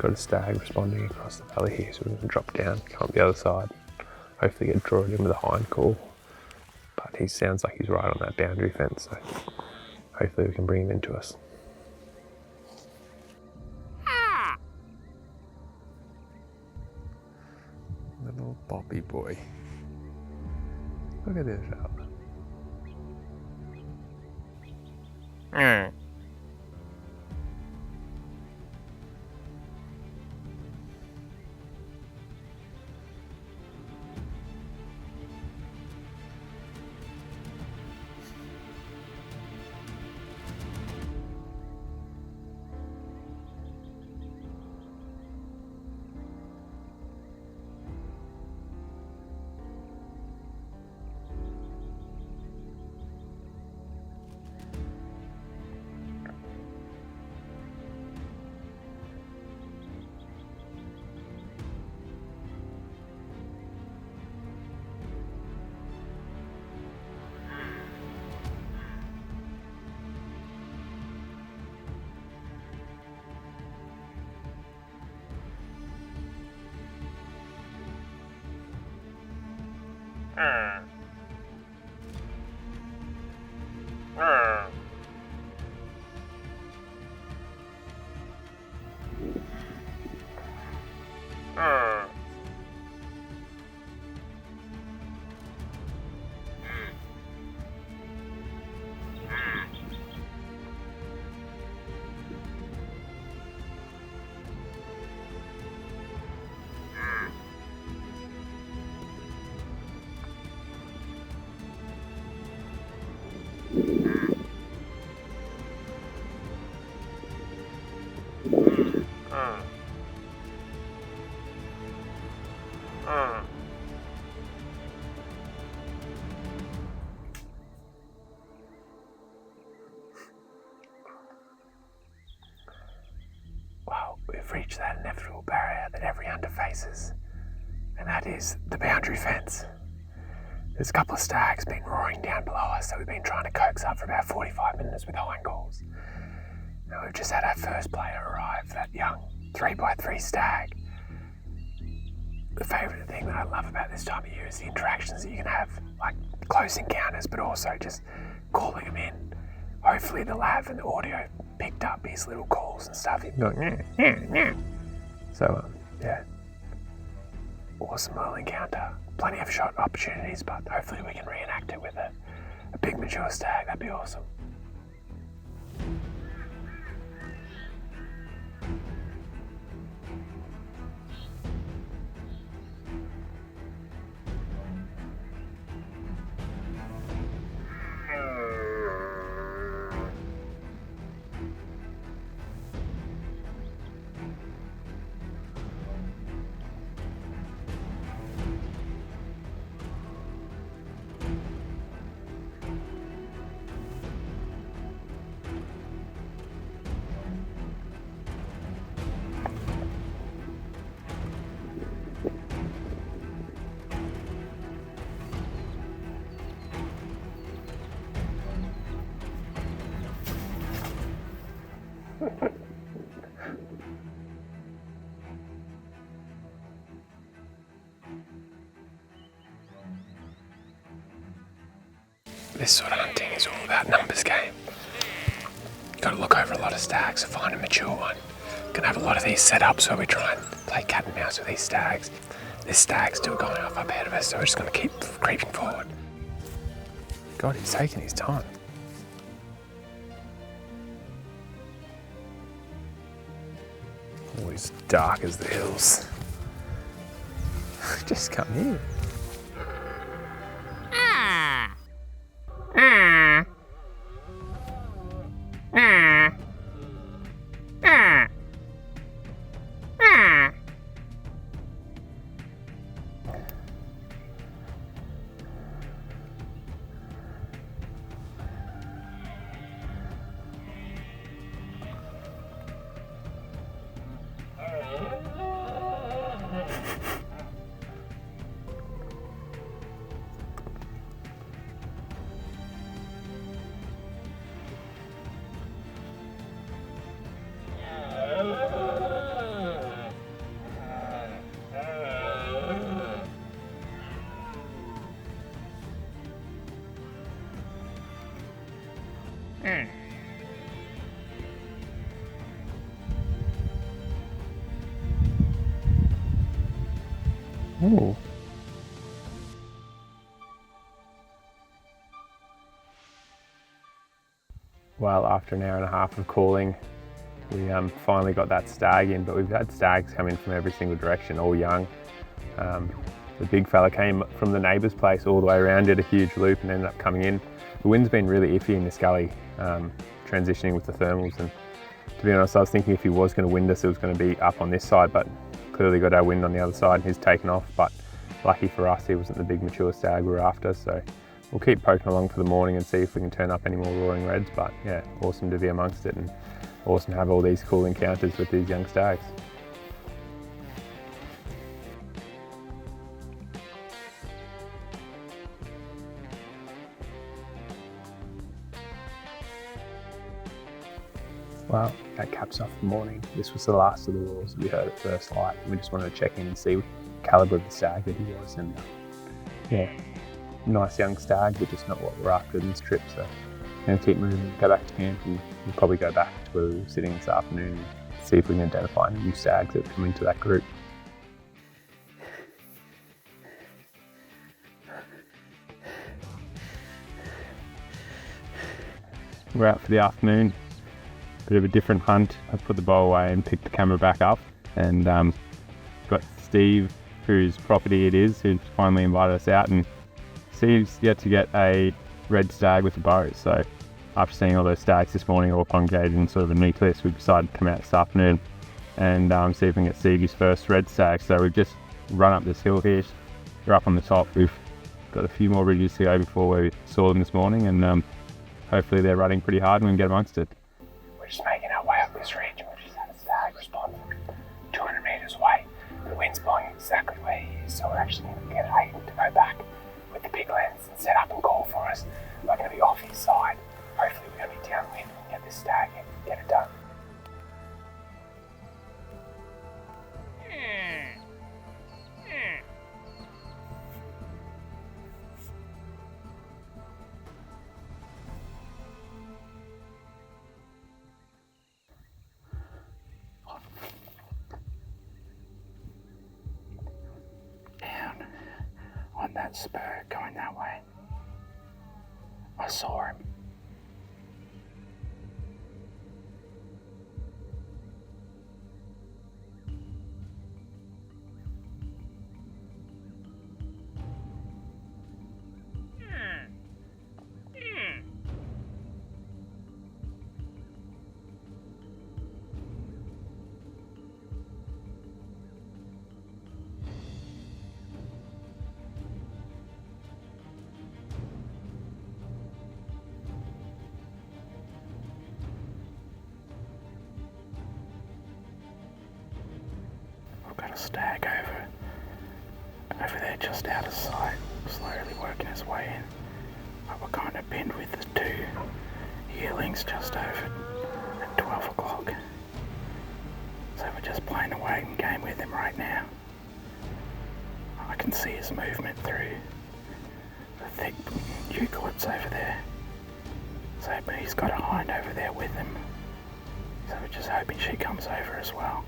a stag responding across the valley here, so we're going to drop down, come up the other side, hopefully get drawn in with a hind call. But he sounds like he's right on that boundary fence, so hopefully we can bring him into us. Little boppy boy. Look at this fella. Well, we've reached that inevitable barrier that every hunter faces, and that is the boundary fence. There's a couple of stags been roaring down below us that we've been trying to coax up for about 45 minutes with hind calls. Now we've just had our first player arrive, that young 3x3 stag. The favourite thing that I love about this time of year is the interactions that you can have, like close encounters, but also just calling them in. Hopefully they'll have an audio picked up his little calls and stuff. You can go, So, yeah. Awesome little encounter. Plenty of shot opportunities, but hopefully we can reenact it with a big mature stag. That'd be awesome. This sort of hunting is all about numbers game. You've got to look over a lot of stags to find a mature one. Gonna have a lot of these setups where we try and play cat and mouse with these stags. This stag's still going off up ahead of us, so we're just gonna keep creeping forward. God, he's taking his time. Oh, he's dark as the hills. Just come here. Ooh. Wow. while, after an hour and a half of calling, we finally got that stag in, but we've had stags come in from every single direction, all young. The big fella came from the neighbour's place all the way around, did a huge loop and ended up coming in. The wind's been really iffy in this gully, transitioning with the thermals, and to be honest, I was thinking if he was going to wind us, it was going to be up on this side, but clearly got our wind on the other side and he's taken off. But lucky for us, he wasn't the big mature stag we were after, so we'll keep poking along for the morning and see if we can turn up any more roaring reds. But yeah, awesome to be amongst it and awesome to have all these cool encounters with these young stags. Well, that caps off the morning. This was the last of the roars we heard at first light. We just wanted to check in and see what calibre of the stag that he was, and yeah, nice young stag, but just not what we're after in this trip. So I'm going to keep moving, go back to camp, and we'll probably go back to where we were sitting this afternoon and see if we can identify any new stags that come into that group. We're out for the afternoon. Bit of a different hunt. I put the bow away and picked the camera back up, and got Steve, whose property it is, who's finally invited us out, and Steve's yet to get a red stag with a bow. So after seeing all those stags this morning all congregated in sort of a nucleus, we decided to come out this afternoon and see if we can get Stevie's first red stag. So we've just run up this hill here. We're up on the top. We've got a few more ridges to go before we saw them this morning, and hopefully they're running pretty hard and we can get amongst it. We're just making our way up this ridge, and we've just had a stag respond from 200 metres away. The wind's blowing exactly where he is, so we're actually going to get Ayden to go back with the big lens and set up and call for us. We're going to be off his side. Hopefully we're going to be downwind and get this stag and get it done. On that spur going that way, I saw him. Got a stag over there just out of sight, slowly working his way in. But we're kind of pinned with the two yearlings just over at 12 o'clock. So we're just playing a waiting game with him right now. I can see his movement through the thick eucalypts over there. So he's got a hind over there with him. So we're just hoping she comes over as well.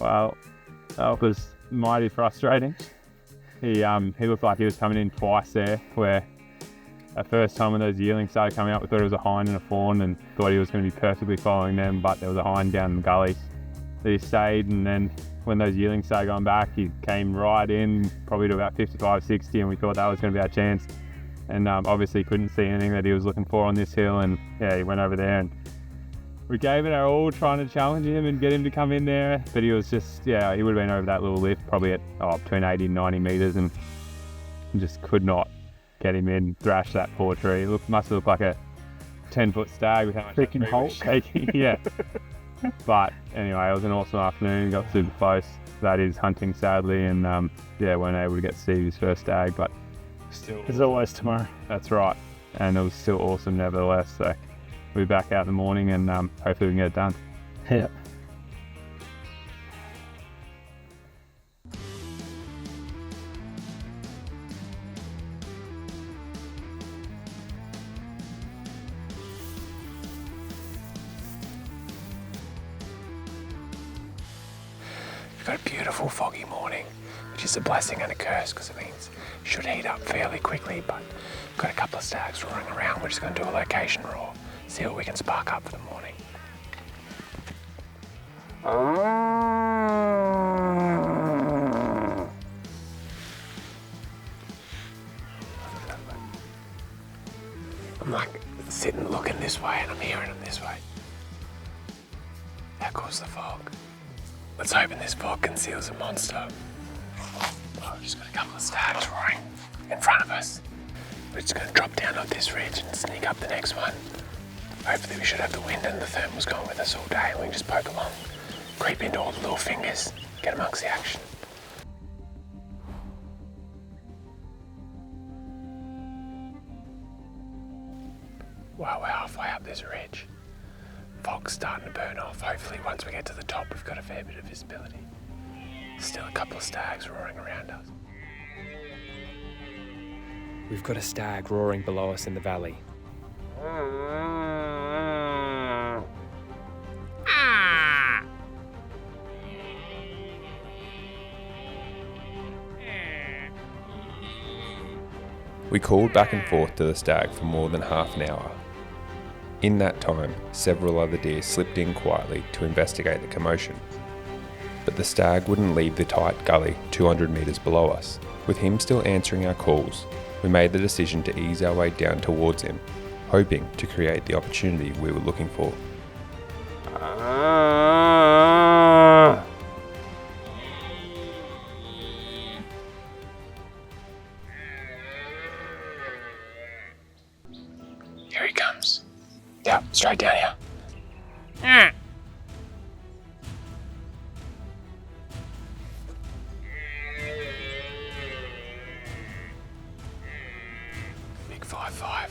Well, that was mighty frustrating. He looked like he was coming in twice there, where at first time when those yearlings started coming up, we thought it was a hind and a fawn and thought he was going to be perfectly following them, but there was a hind down in the gully. He stayed, and then when those yearlings started going back, he came right in, probably to about 55, 60, and we thought that was going to be our chance. And obviously couldn't see anything that he was looking for on this hill, and yeah, he went over there and we gave it our all trying to challenge him and get him to come in there, but he was just, yeah, he would have been over that little lift probably at between 80 and 90 metres and just could not get him in, thrash that poor tree. Must have looked like a 10-foot stag with how much Freaking Hulk. shaking. Yeah. But anyway, it was an awesome afternoon, got super close. That is hunting sadly, and yeah, weren't able to get to see his first stag, but still. There's always tomorrow. That's right. And it was still awesome nevertheless, so we'll be back out in the morning and hopefully we can get it done. Yeah. We've got a beautiful foggy morning, which is a blessing and a curse because it means it should heat up fairly quickly, but we've got a couple of stags roaring around. We're just going to do a location roar, see what we can spark up for the morning. I'm like sitting looking this way and I'm hearing them this way. How cool's the fog? Let's hope this fog conceals a monster. Oh, we've just got a couple of stags roaring in front of us. We're just going to drop down off this ridge and sneak up the next one. Hopefully we should have the wind and the thermal's going with us all day and we can just poke along, creep into all the little fingers, get amongst the action. Wow, we're halfway up this ridge. Fog's starting to burn off. Hopefully once we get to the top we've got a fair bit of visibility. Still a couple of stags roaring around us. We've got a stag roaring below us in the valley. We called back and forth to the stag for more than half an hour. In that time, several other deer slipped in quietly to investigate the commotion. But the stag wouldn't leave the tight gully 200 metres below us. With him still answering our calls, we made the decision to ease our way down towards him, hoping to create the opportunity we were looking for. Here he comes. Yeah, straight down here. Big 5-5.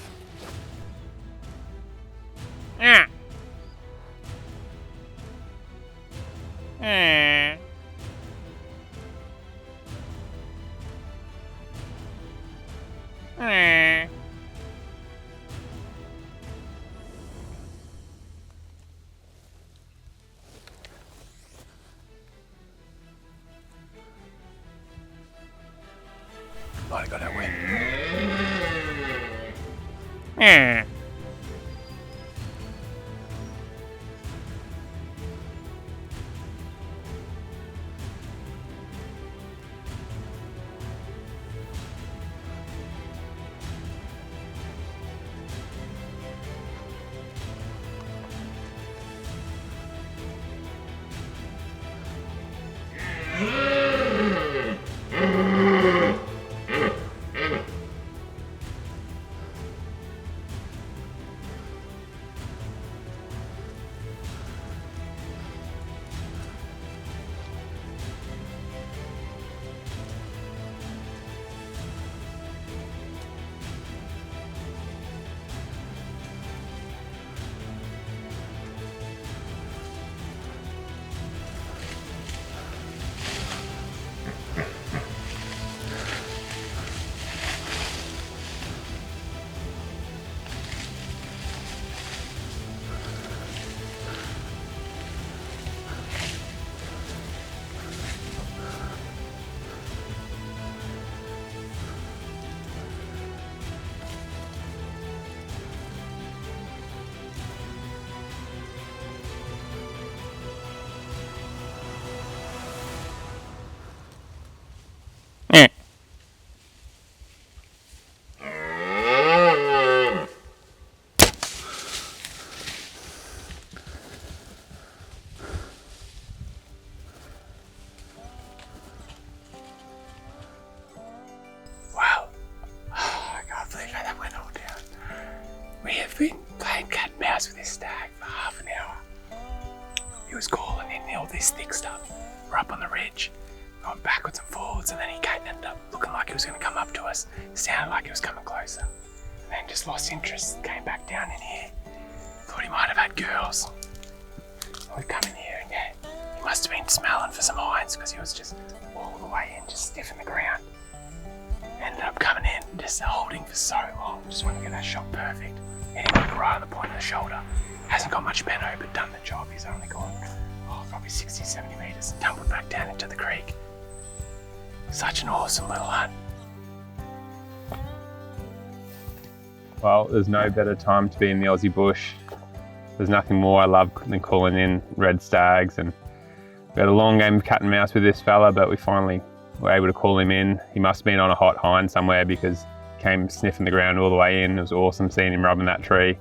Might have got that wind. been playing cat and mouse with this stag for half an hour. He was calling in all this thick stuff. We're up on the ridge, going backwards and forwards, and then he ended up looking like he was going to come up to us. Sounded like he was coming closer. And then just lost interest, came back down in here. Thought he might have had girls. We've come in here and yeah, he must have been smelling for some hinds because he was just all the way in, just stiff in the ground. Ended up coming in, just holding for so long. Just want to get that shot perfect. Hit him right on the point of the shoulder. Hasn't got much peno, but done the job. He's only gone, probably 60, 70 metres and tumbled back down into the creek. Such an awesome little hunt. Well, there's no better time to be in the Aussie bush. There's nothing more I love than calling in red stags, and we had a long game of cat and mouse with this fella, but we finally were able to call him in. He must have been on a hot hind somewhere because he came sniffing the ground all the way in. It was awesome seeing him rubbing that tree.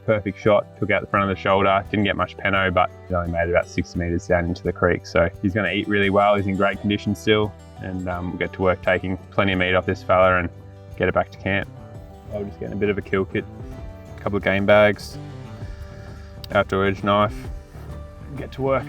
Perfect shot, took out the front of the shoulder, didn't get much peno, but he only made about 60 metres down into the creek. So he's going to eat really well, he's in great condition still, and we'll get to work taking plenty of meat off this fella and get it back to camp. We're just getting a bit of a kill kit, a couple of game bags, outdoor edge knife, and get to work.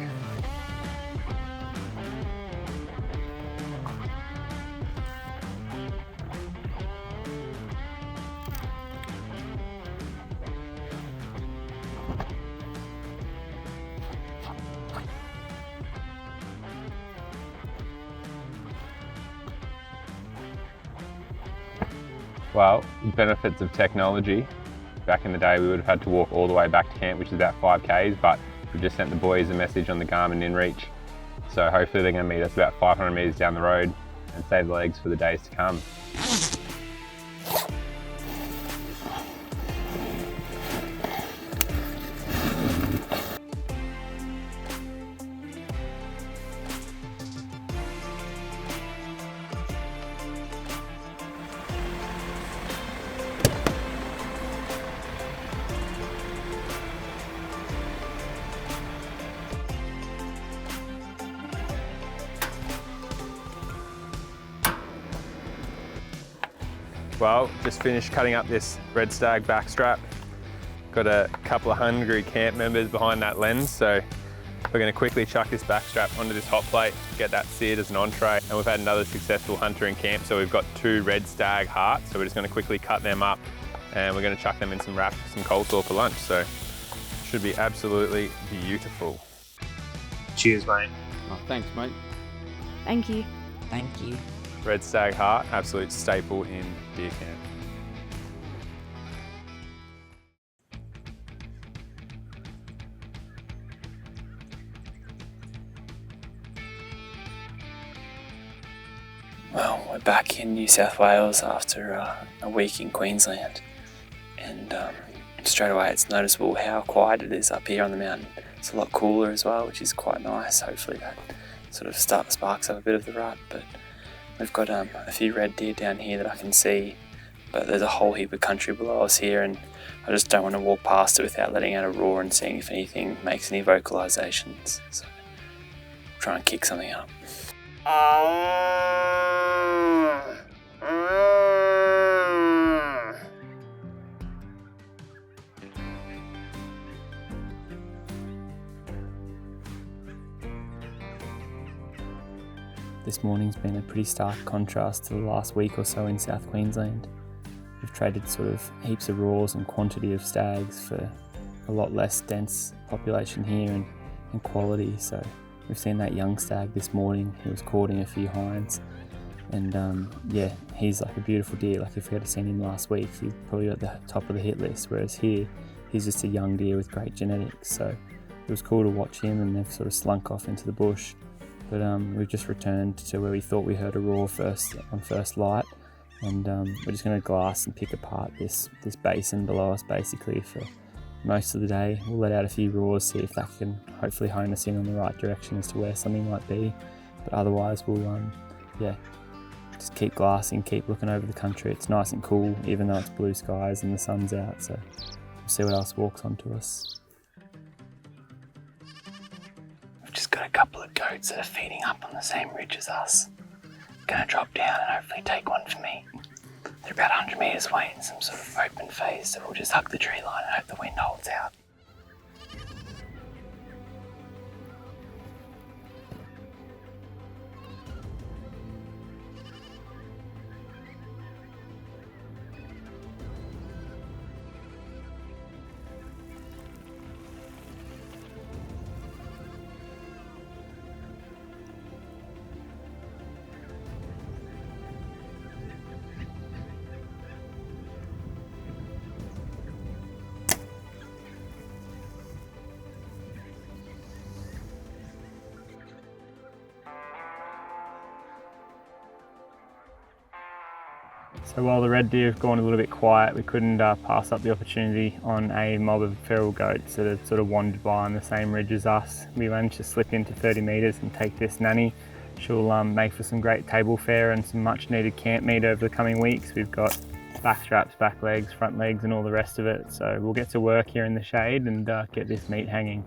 Well, the benefits of technology. Back in the day we would have had to walk all the way back to camp, which is about 5 k's, but we've just sent the boys a message on the Garmin inReach. So hopefully they're going to meet us about 500 metres down the road and save the legs for the days to come. Well, just finished cutting up this red stag backstrap. Got a couple of hungry camp members behind that lens, so we're going to quickly chuck this backstrap onto this hot plate, get that seared as an entree, and we've had another successful hunter in camp, so we've got 2 red stag hearts, so we're just going to quickly cut them up and we're going to chuck them in some wraps with some coleslaw for lunch, so should be absolutely beautiful. Cheers, mate. Oh, thanks, mate. Thank you. Thank you. Red stag heart, absolute staple in deer camp. Well, we're back in New South Wales after a week in Queensland, and straight away it's noticeable how quiet it is up here on the mountain. It's a lot cooler as well, which is quite nice. Hopefully that sort of sparks up a bit of the rut, but we've got a few red deer down here that I can see, but there's a whole heap of country below us here, and I just don't want to walk past it without letting out a roar and seeing if anything makes any vocalizations. So try and kick something up. This morning's been a pretty stark contrast to the last week or so in South Queensland. We've traded sort of heaps of roars and quantity of stags for a lot less dense population here and quality. So we've seen that young stag this morning. He was courting a few hinds, and yeah, he's like a beautiful deer. Like if we had seen him last week, he's probably at the top of the hit list, whereas here he's just a young deer with great genetics. So it was cool to watch him, and they've sort of slunk off into the bush. But we've just returned to where we thought we heard a roar on first light, and we're just going to glass and pick apart this basin below us basically for most of the day. We'll let out a few roars, see if that can hopefully hone us in on the right direction as to where something might be. But otherwise we'll just keep glassing, keep looking over the country. It's nice and cool even though it's blue skies and the sun's out, so we'll see what else walks onto us. Just got a couple of goats that are feeding up on the same ridge as us. Gonna drop down and hopefully take one for me. They're about 100 metres away in some sort of open phase, so we'll just hug the tree line and hope the wind holds out. So while the red deer have gone a little bit quiet, we couldn't pass up the opportunity on a mob of feral goats that had sort of wandered by on the same ridge as us. We managed to slip into 30 metres and take this nanny. She'll make for some great table fare and some much needed camp meat over the coming weeks. We've got back straps, back legs, front legs and all the rest of it. So we'll get to work here in the shade and get this meat hanging.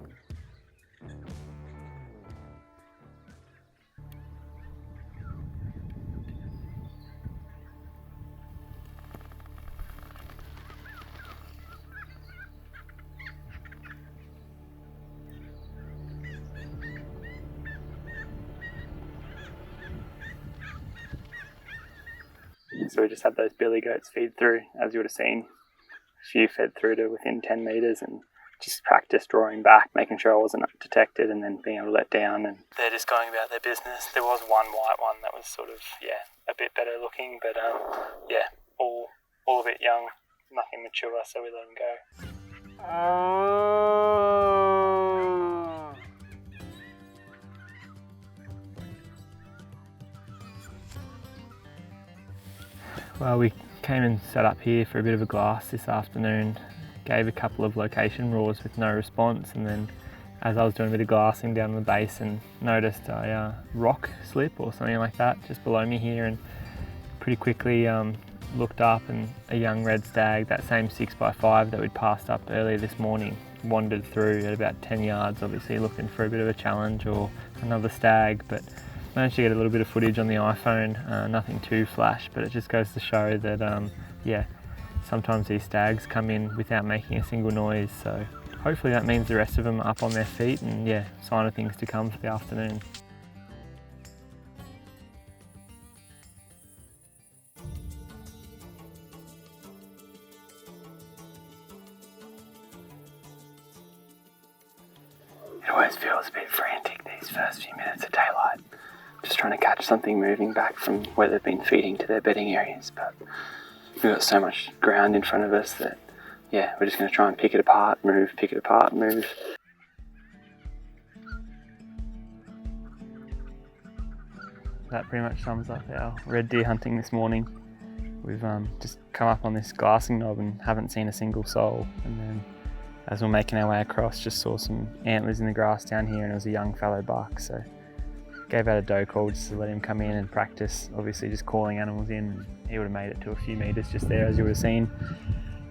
So we just had those billy goats feed through, as you would have seen. A few fed through to within 10 metres and just practiced drawing back, making sure I wasn't detected and then being able to let down. And they're just going about their business. There was one white one that was sort of, a bit better looking, but all a bit young, nothing mature, so we let them go. Well, we came and set up here for a bit of a glass this afternoon, gave a couple of location roars with no response, and then as I was doing a bit of glassing down the base and noticed a rock slip or something like that just below me here, and pretty quickly looked up and a young red stag, that same 6x5 that we'd passed up earlier this morning, wandered through at about 10 yards, obviously looking for a bit of a challenge or another stag, but managed to get a little bit of footage on the iPhone, nothing too flash, but it just goes to show that, sometimes these stags come in without making a single noise, so hopefully that means the rest of them are up on their feet and sign of things to come for the afternoon. It always feels a bit frantic these first few minutes of daylight. Just trying to catch something moving back from where they've been feeding to their bedding areas, but we've got so much ground in front of us that, we're just going to try and pick it apart, move, pick it apart, move. That pretty much sums up our red deer hunting this morning. We've just come up on this glassing knob and haven't seen a single soul, and then as we're making our way across just saw some antlers in the grass down here and it was a young fallow buck, so gave out a doe call just to let him come in and practice, obviously just calling animals in. He would have made it to a few metres just there, as you would have seen.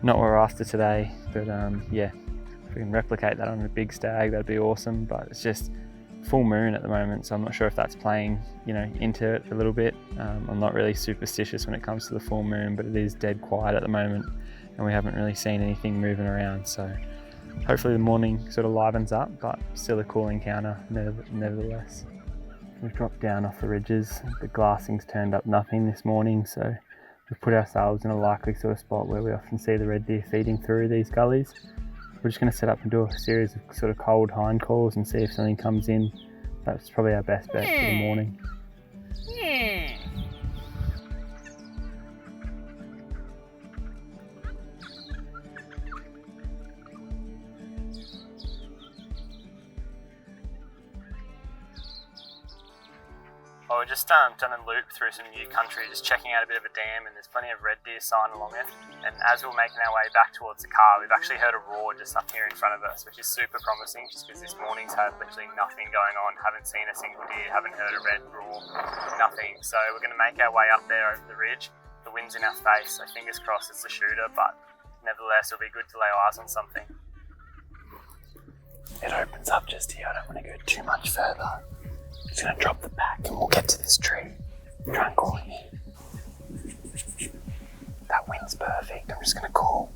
Not what we're after today, but if we can replicate that on a big stag, that'd be awesome, but it's just full moon at the moment, so I'm not sure if that's playing, into it a little bit. I'm not really superstitious when it comes to the full moon, but it is dead quiet at the moment, and we haven't really seen anything moving around, so hopefully the morning sort of livens up, but still a cool encounter nevertheless. We've dropped down off the ridges, the glassing's turned up nothing this morning, so we've put ourselves in a likely sort of spot where we often see the red deer feeding through these gullies. We're just going to set up and do a series of sort of cold hind calls and see if something comes in. That's probably our best bet for the morning. Well, we're just done a loop through some new country, just checking out a bit of a dam, and there's plenty of red deer sign along it. And as we're making our way back towards the car, we've actually heard a roar just up here in front of us, which is super promising, just because this morning's had literally nothing going on, haven't seen a single deer, haven't heard a red roar, nothing. So we're going to make our way up there over the ridge. The wind's in our face, so fingers crossed it's a shooter, but nevertheless it'll be good to lay eyes on something. It opens up just here, I don't want to go too much further. I'm just going to drop the pack and we'll get to this tree. Try and call him in. that wind's perfect. I'm just going to call.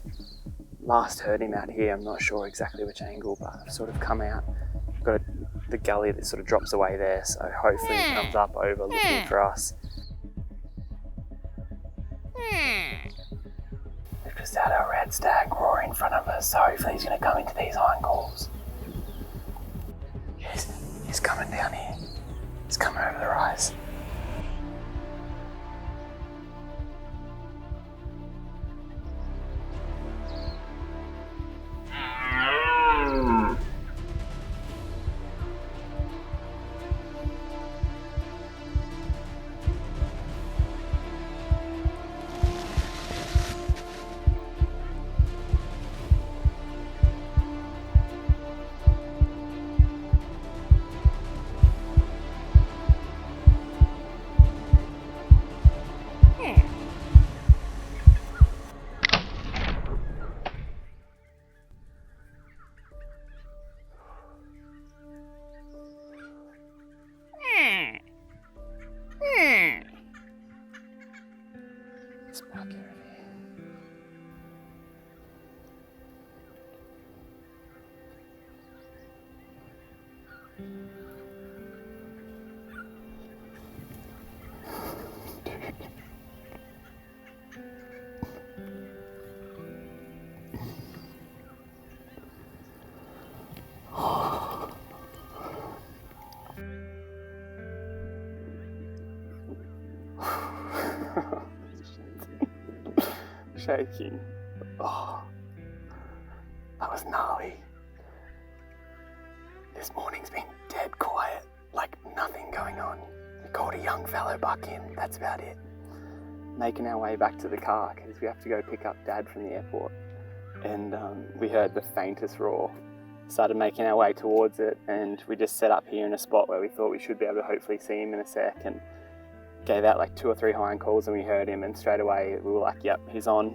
Last heard him out here, I'm not sure exactly which angle, but I've sort of come out. I've got the gully that sort of drops away there, so hopefully he comes up over looking for us. We've just had a red stag roar in front of us, so hopefully he's going to come into these hind calls. He's coming down here. He's coming over the rise. Shaking. Oh, that was gnarly. This morning's been dead quiet, like nothing going on. We called a young fellow buck in, that's about it. Making our way back to the car because we have to go pick up Dad from the airport. And we heard the faintest roar. Started making our way towards it, and we just set up here in a spot where we thought we should be able to hopefully see him in a sec, and gave out like 2 or 3 hind calls, and we heard him, and straight away we were like, yep, he's on.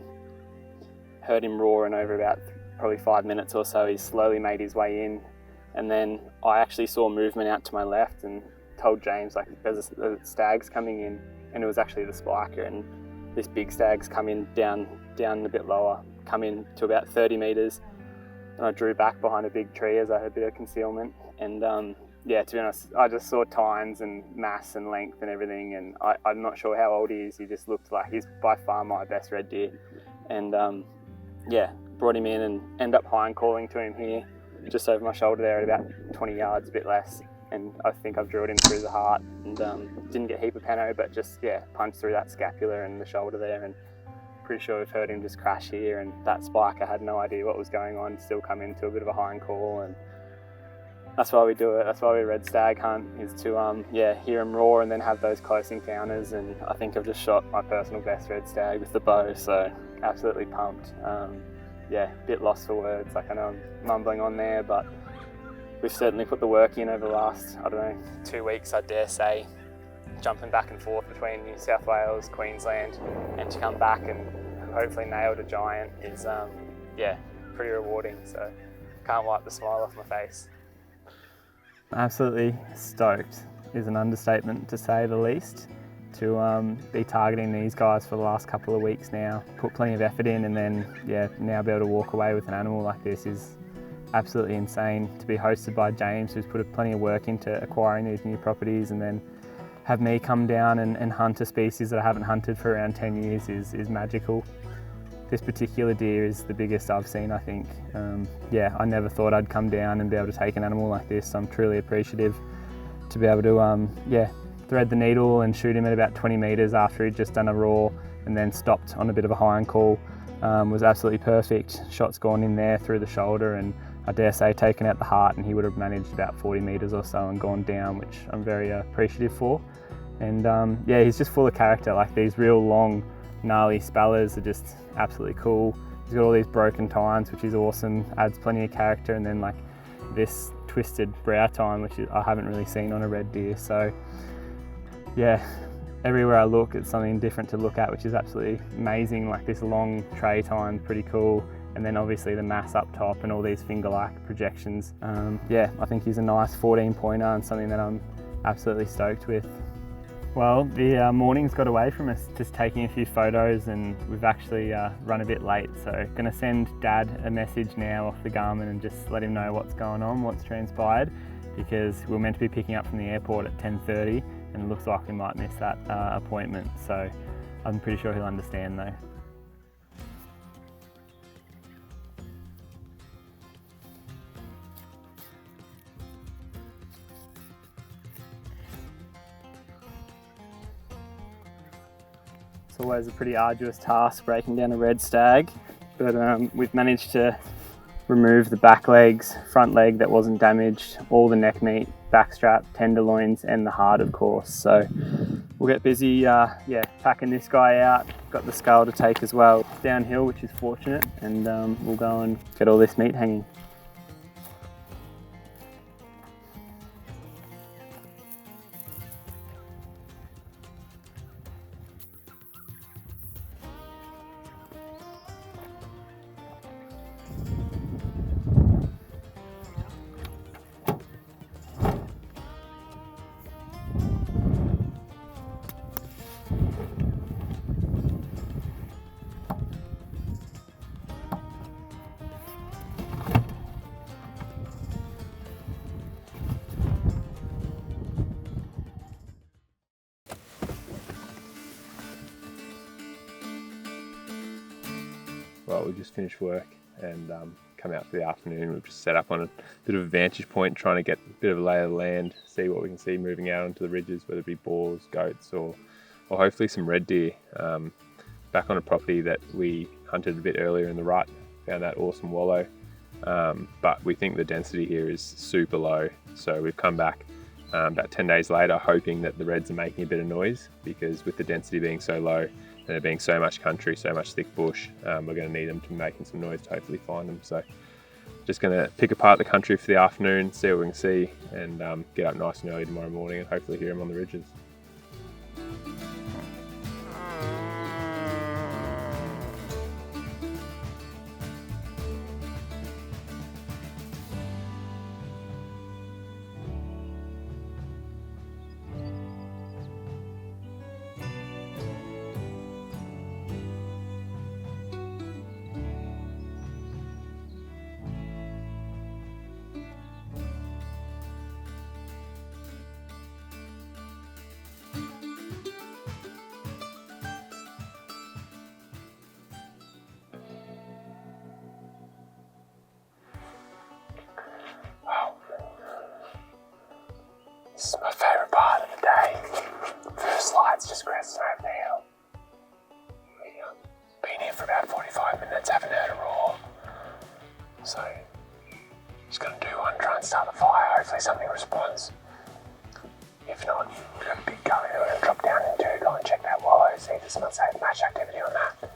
Heard him roar, and over about probably 5 minutes or so he slowly made his way in, and then I actually saw movement out to my left and told James like there's a stag's coming in, and it was actually the spiker, and this big stag's come in down a bit lower, come in to about 30 metres, and I drew back behind a big tree as I had a bit of concealment, and yeah, to be honest, I just saw tines and mass and length and everything, and I'm not sure how old he is. He just looked like he's by far my best red deer. And yeah, brought him in and ended up hind calling to him here, just over my shoulder there at about 20 yards, a bit less. And I think I've drilled him through the heart, and didn't get a heap of peno, but just, yeah, punched through that scapula and the shoulder there, and pretty sure we've heard him just crash here, and that spiker had no idea what was going on, still come into a bit of a hind call, and that's why we do it. That's why we red stag hunt, is to yeah, hear him roar and then have those close encounters. And I think I've just shot my personal best red stag with the bow, so absolutely pumped. Yeah, a bit lost for words. Like, I know I'm mumbling on there, but we've certainly put the work in over the last, I don't know, 2 weeks, I dare say, jumping back and forth between New South Wales, Queensland, and to come back and hopefully nail a giant is, yeah, pretty rewarding. So can't wipe the smile off my face. Absolutely stoked is an understatement, to say the least. To be targeting these guys for the last couple of weeks now, put plenty of effort in, and then, yeah, now be able to walk away with an animal like this is absolutely insane. To be hosted by James, who's put plenty of work into acquiring these new properties, and then have me come down and hunt a species that I haven't hunted for around 10 years is magical. This particular deer is the biggest I've seen, I think. Yeah, I never thought I'd come down and be able to take an animal like this. I'm truly appreciative to be able to, yeah, thread the needle and shoot him at about 20 metres after he'd just done a roar and then stopped on a bit of a hind call. Was absolutely perfect. Shot's gone in there through the shoulder, and I dare say taken out the heart, and he would have managed about 40 metres or so and gone down, which I'm very appreciative for. And yeah, he's just full of character. Like, these real long, gnarly spallers are just absolutely cool. He's got all these broken tines, which is awesome, adds plenty of character, and then like this twisted brow tine, which I haven't really seen on a red deer. So yeah, everywhere I look it's something different to look at, which is absolutely amazing. Like this long tray tine, pretty cool, and then obviously the mass up top and all these finger-like projections. Yeah, I think he's a nice 14 pointer and something that I'm absolutely stoked with. Well, the morning's got away from us, just taking a few photos, and we've actually run a bit late. So going to send Dad a message now off the Garmin and just let him know what's going on, what's transpired, because we're meant to be picking up from the airport at 10:30 and it looks like we might miss that appointment. So I'm pretty sure he'll understand though. It's always a pretty arduous task breaking down a red stag, but we've managed to remove the back legs, front leg that wasn't damaged, all the neck meat, back strap, tenderloins, and the heart, of course. So we'll get busy packing this guy out. Got the skull to take as well. Downhill, which is fortunate, and we'll go and get all this meat hanging. Well, we just finished work and come out for the afternoon. We've just set up on a bit of a vantage point, trying to get a bit of a lay of the land, see what we can see moving out onto the ridges, whether it be boars, goats, or hopefully some red deer. Back on a property that we hunted a bit earlier in the rut, found that awesome wallow, but we think the density here is super low. So we've come back about 10 days later, hoping that the reds are making a bit of noise, because with the density being so low, and there being so much country, so much thick bush, we're going to need them to be making some noise to hopefully find them. So just going to pick apart the country for the afternoon, see what we can see, and get up nice and early tomorrow morning and hopefully hear them on the ridges. This is my favourite part of the day. First light's just cresting over the hill. We've been here for about 45 minutes, haven't heard a roar. So, just going to do one, try and start the fire. Hopefully something responds. If not, we've got a big gully that we're going to drop down into, go and check that wallow, see if there's some match activity on that.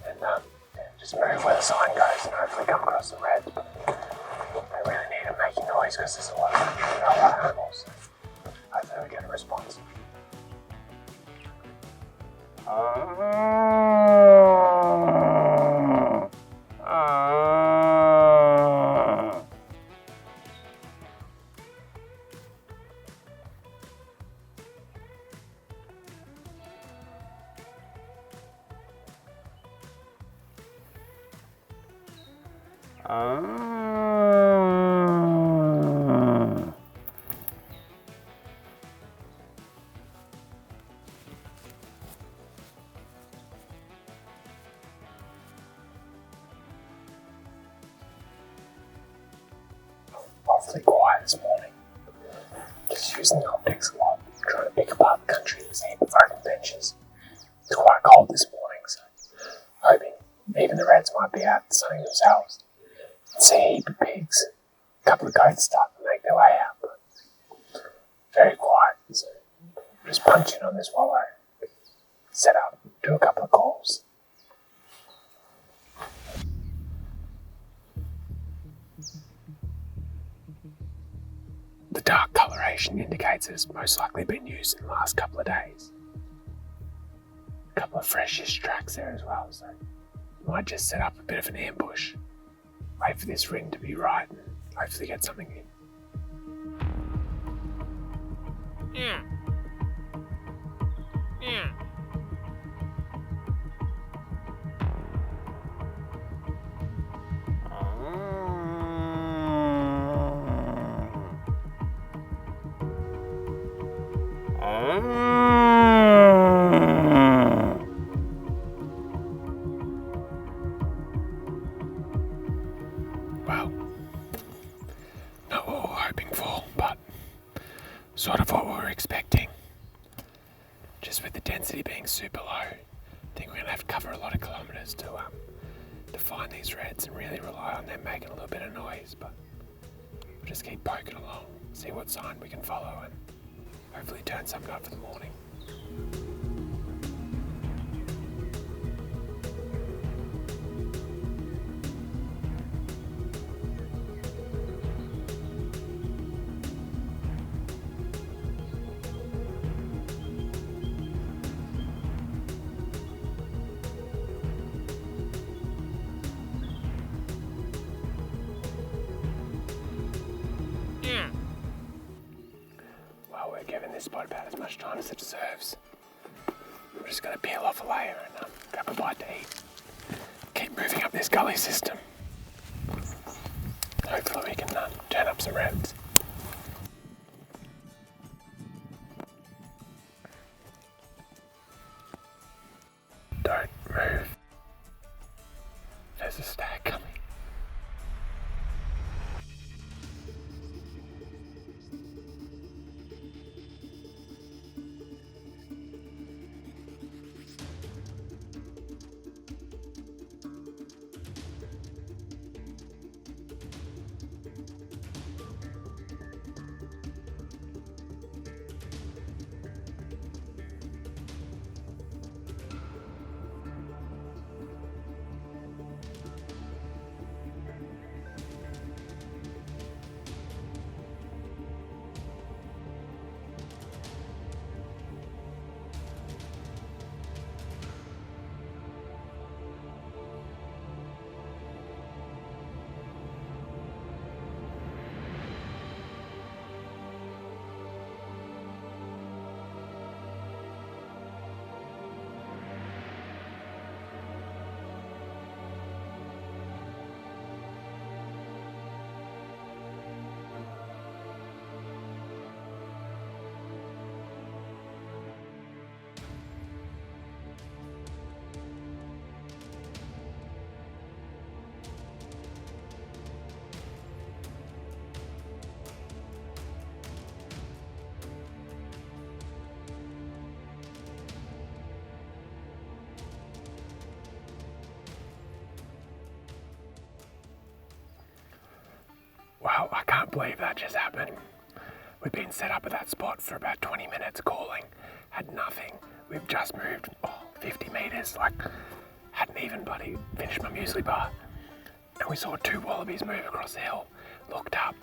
And just move where the sign goes and hopefully come across the reds. They really need them making noise because there's a lot of animals. Hopefully we get a response. Awfully quiet this morning. Just using the optics a lot, trying to pick apart the country. There's a heap of open benches. It's quite cold this morning, so hoping even the reds might be out sunning themselves. See a heap of pigs. A couple of goats starting to make their way out, but very quiet. So just punch in on this wallow, set up, do a couple of calls. The dark coloration indicates it's most likely been used in the last couple of days. A couple of freshish tracks there as well, so might just set up a bit of an ambush. Wait for this ring to be right and hopefully get something in. Well, not what we were hoping for, but sort of what we were expecting. Just with the density being super low, I think we're going to have to cover a lot of kilometres to find these reds and really rely on them making a little bit of noise. But we'll just keep poking along, see what sign we can follow, and hopefully turn something up for the morning. Well, we're giving this spot about as much time as it deserves. We're just going to peel off a layer and grab a bite to eat. Keep moving up this gully system. Hopefully we can turn up some reds. Don't move. There's a stag coming. Wow, I can't believe that just happened. We've been set up at that spot for about 20 minutes calling, had nothing. We've just moved 50 metres, hadn't even bloody finished my muesli bar. And we saw 2 wallabies move across the hill, looked up,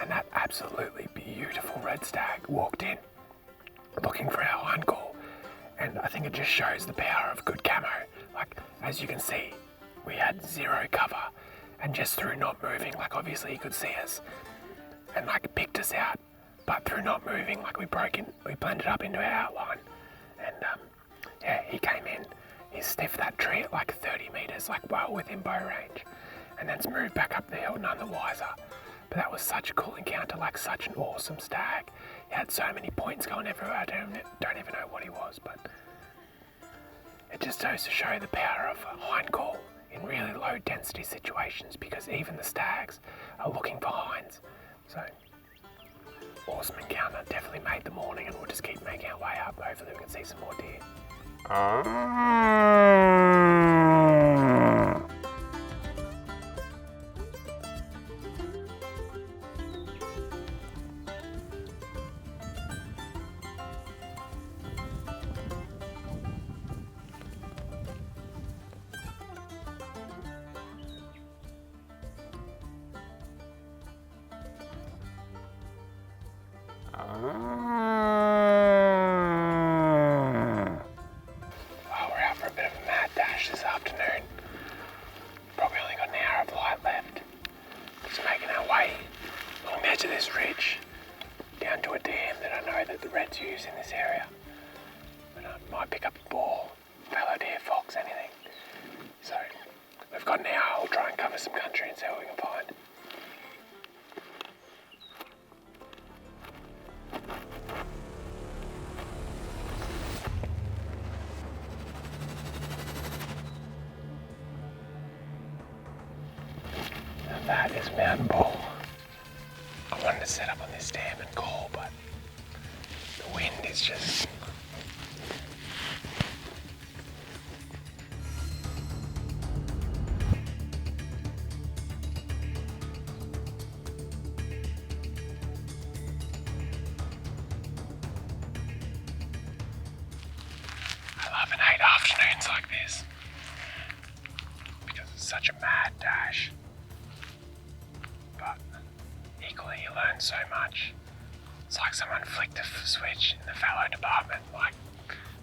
and that absolutely beautiful red stag walked in, looking for our hind call. And I think it just shows the power of good camo. As you can see, we had 0 cover. And just through not moving, obviously he could see us and picked us out. But through not moving, we blended up into our outline. And he came in, he sniffed that tree at 30 metres, well within bow range. And then's moved back up the hill, none the wiser. But that was such a cool encounter, such an awesome stag. He had so many points going everywhere, I don't even know what he was, but it just goes to show the power of hind call in really low density situations, because even the stags are looking for hinds. So, awesome encounter, definitely made the morning, and we'll just keep making our way up. Hopefully we can see some more deer. Well, we're out for a bit of a mad dash this afternoon. Probably only got an hour of light left. Just making our way along the edge of this ridge down to a dam that I know that the reds use in this area. But might pick up a boar, fallow deer, fox, anything. So we've got an hour, we'll try and cover some country and see what we can find. Now that is mountain bull. I wanted to set up on this dam and call, but the wind is just... I love and hate afternoons like this because it's such a mad dash. But equally you learn so much. It's like someone flicked a switch in the fallow department. Like,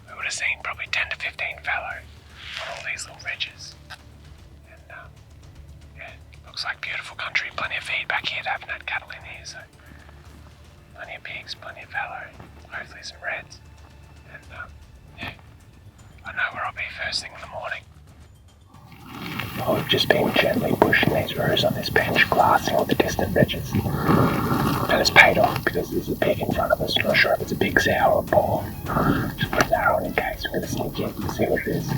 we would have seen probably 10 to 15 fallow on all these little ridges. And yeah, looks like beautiful country. Plenty of feed back here. Haven't had cattle in here, so plenty of pigs, plenty of fallow. Hopefully some reds. And yeah, I know where I'll be first thing in the morning. I've just been gently pushing these rows on this bench, glassing all the distant ridges. And it's paid off because there's a pig in front of us. I'm not sure if it's a big sow or a boar. Just put an arrow on in case. We're going to sneak in and see what it is.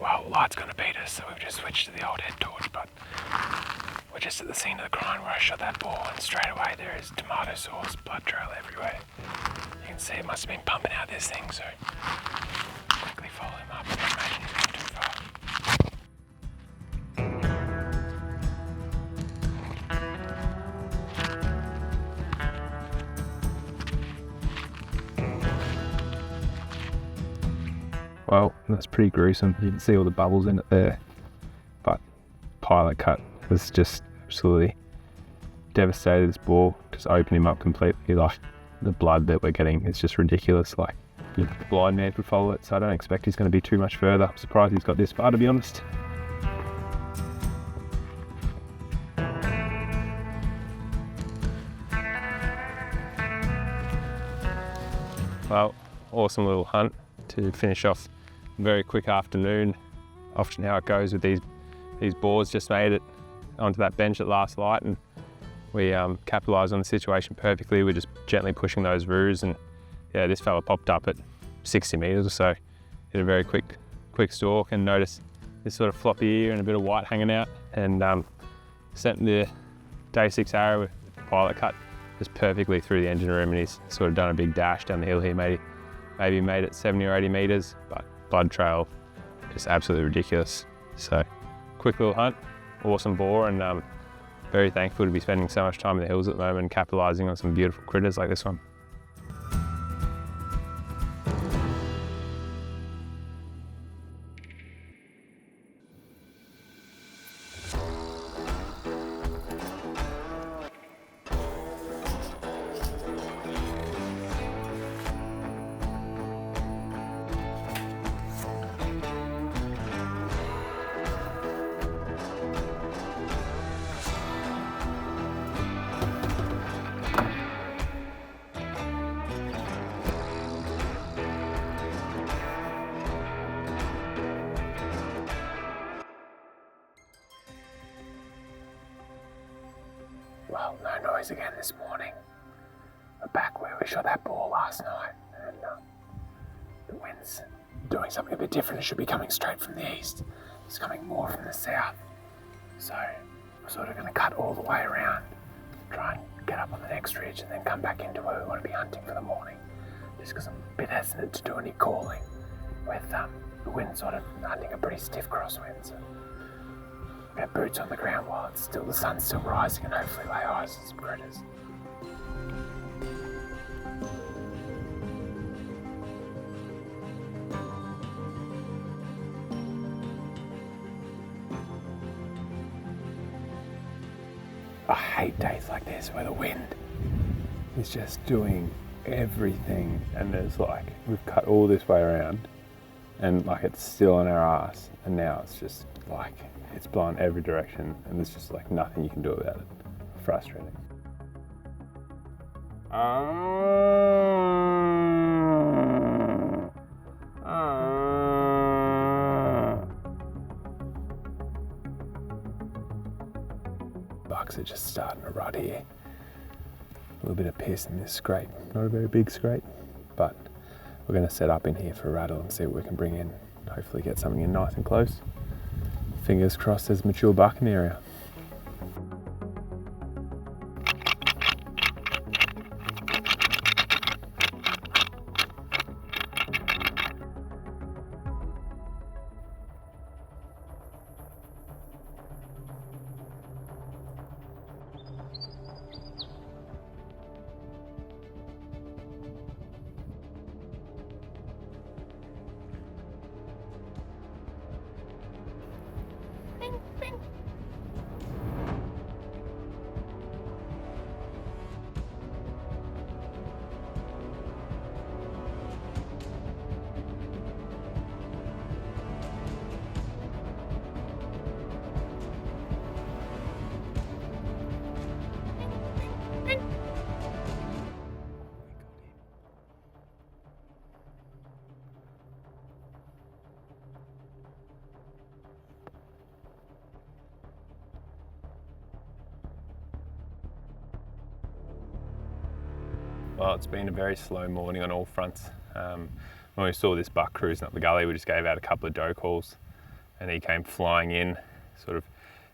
Well, light's going to beat us, so we've just switched to the old head torch, but we're just at the scene of the crime where I shot that boar, and straight away there is tomato sauce, blood trail everywhere. You can see it must have been pumping out this thing, so quickly follow him up. I don't imagine he's gone too far. Well, that's pretty gruesome. You can see all the bubbles in it there. But pilot cut has just absolutely devastated this boar. Just opened him up completely. Like, the blood that we're getting is just ridiculous. Like, the blind man could follow it, so I don't expect he's going to be too much further. I'm surprised he's got this far, to be honest. Well, awesome little hunt to finish off a very quick afternoon. Often how it goes with these boars, just made it onto that bench at last light, and we capitalised on the situation perfectly. We're just gently pushing those roos, and yeah, this fella popped up at 60 metres or so. Hit a very quick stalk and noticed this sort of floppy ear and a bit of white hanging out, and sent the day 6 arrow with the pilot cut just perfectly through the engine room, and he's sort of done a big dash down the hill here. Maybe made it 70 or 80 metres, but blood trail just absolutely ridiculous. So quick little hunt, awesome boar, and very thankful to be spending so much time in the hills at the moment and capitalising on some beautiful critters like this one. this morning. We're back where we shot that boar last night, and the wind's doing something a bit different. It should be coming straight from the east. It's coming more from the south. So we're sort of going to cut all the way around, try and get up on the next ridge, and then come back into where we want to be hunting for the morning. Just because I'm a bit hesitant to do any calling with the wind sort of hunting a pretty stiff crosswind. So get boots on the ground while the sun's still rising, and hopefully lay eyes on some critters. I hate days like this where the wind is just doing everything, and there's like, we've cut all this way around and like it's still on our ass, and now it's just like it's blowing every direction and there's just like nothing you can do about it. Frustrating. Bucks are just starting to rut here. A little bit of piss in this scrape. Not a very big scrape, but we're going to set up in here for a rattle and see what we can bring in. Hopefully get something in nice and close. Fingers crossed there's mature buck in the area. Well, it's been a very slow morning on all fronts. When we saw this buck cruising up the gully, we just gave out a couple of doe calls and he came flying in, sort of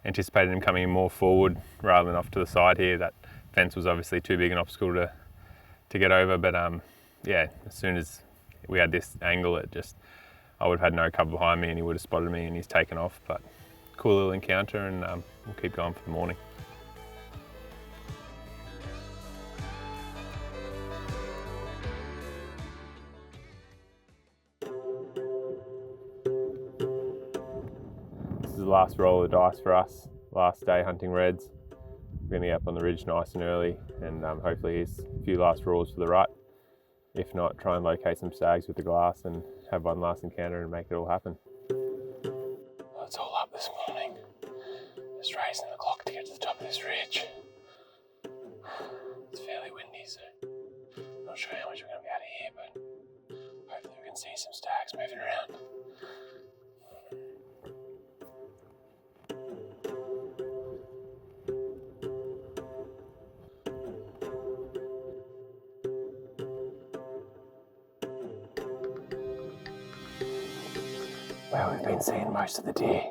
anticipated him coming in more forward rather than off to the side here. That fence was obviously too big an obstacle to get over, but yeah, as soon as we had this angle, I would have had no cover behind me and he would have spotted me and he's taken off. But cool little encounter, and we'll keep going for the morning. This is the last roll of the dice for us. Last day hunting reds. We're going to get up on the ridge nice and early, and hopefully here's a few last rolls for the rut. If not, try and locate some stags with the glass and have one last encounter and make it all happen. Well, it's all up this morning. Just racing the clock to get to the top of this ridge. It's fairly windy, so not sure how much we're going to be out of here, but hopefully we can see some stags moving around. Well, we've been seeing most of the deer.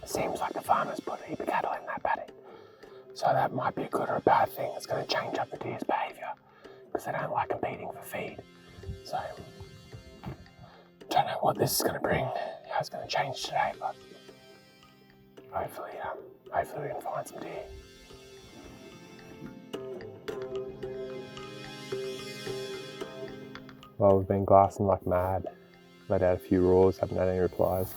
It seems like the farmers put a heap of cattle in that paddock. So that might be a good or a bad thing. It's going to change up the deer's behaviour because they don't like competing for feed. So, don't know what this is going to bring, how it's going to change today, but hopefully we can find some deer. Well, we've been glassing like mad. Let out a few roars, haven't had any replies.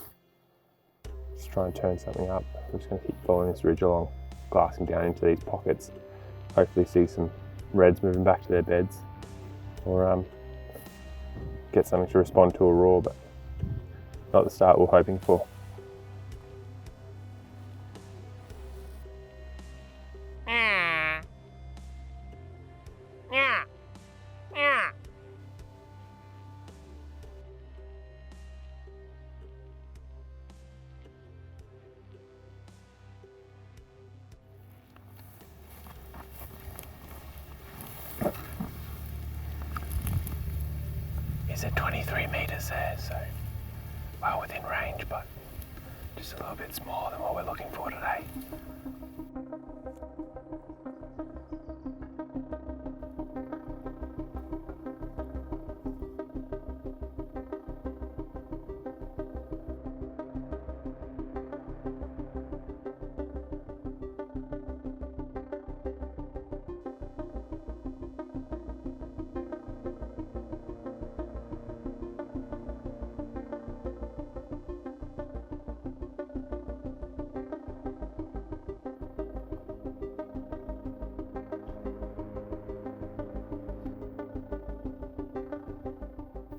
Just try and turn something up. I'm just going to keep following this ridge along, glassing down into these pockets. Hopefully see some reds moving back to their beds, or get something to respond to a roar, but not the start we're hoping for. He's at 23 metres there, so well within range, but just a little bit smaller than what we're looking for today.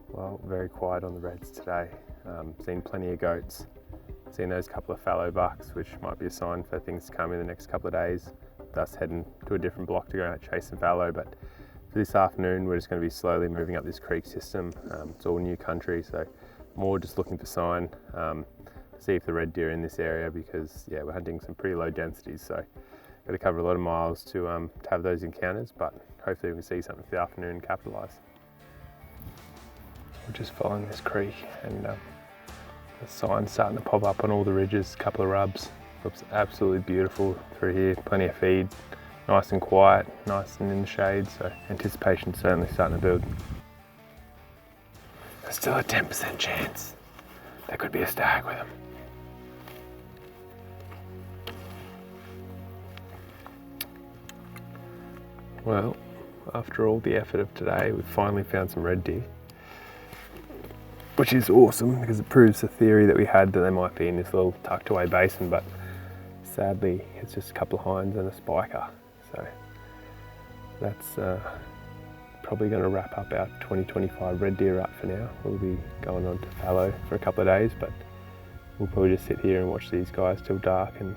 Well, very quiet on the reds today. Seen plenty of goats. Seen those couple of fallow bucks, which might be a sign for things to come in the next couple of days. Thus heading to a different block to go out chasing fallow. But for this afternoon, we're just going to be slowly moving up this creek system. It's all new country, so more just looking for sign to see if the red deer are in this area, because yeah, we're hunting some pretty low densities, so got to cover a lot of miles to have those encounters. But hopefully we can see something for the afternoon and capitalise. We're just following this creek, and the sign's starting to pop up on all the ridges, a couple of rubs. Looks absolutely beautiful through here, plenty of feed, nice and quiet, nice and in the shade, so anticipation's certainly starting to build. There's still a 10% chance there could be a stag with him. Well, after all the effort of today, we've finally found some red deer, which is awesome because it proves the theory that we had that they might be in this little tucked away basin, but sadly it's just a couple of hinds and a spiker. So that's probably going to wrap up our 2025 red deer rut for now. We'll be going on to fallow for a couple of days, but we'll probably just sit here and watch these guys till dark, and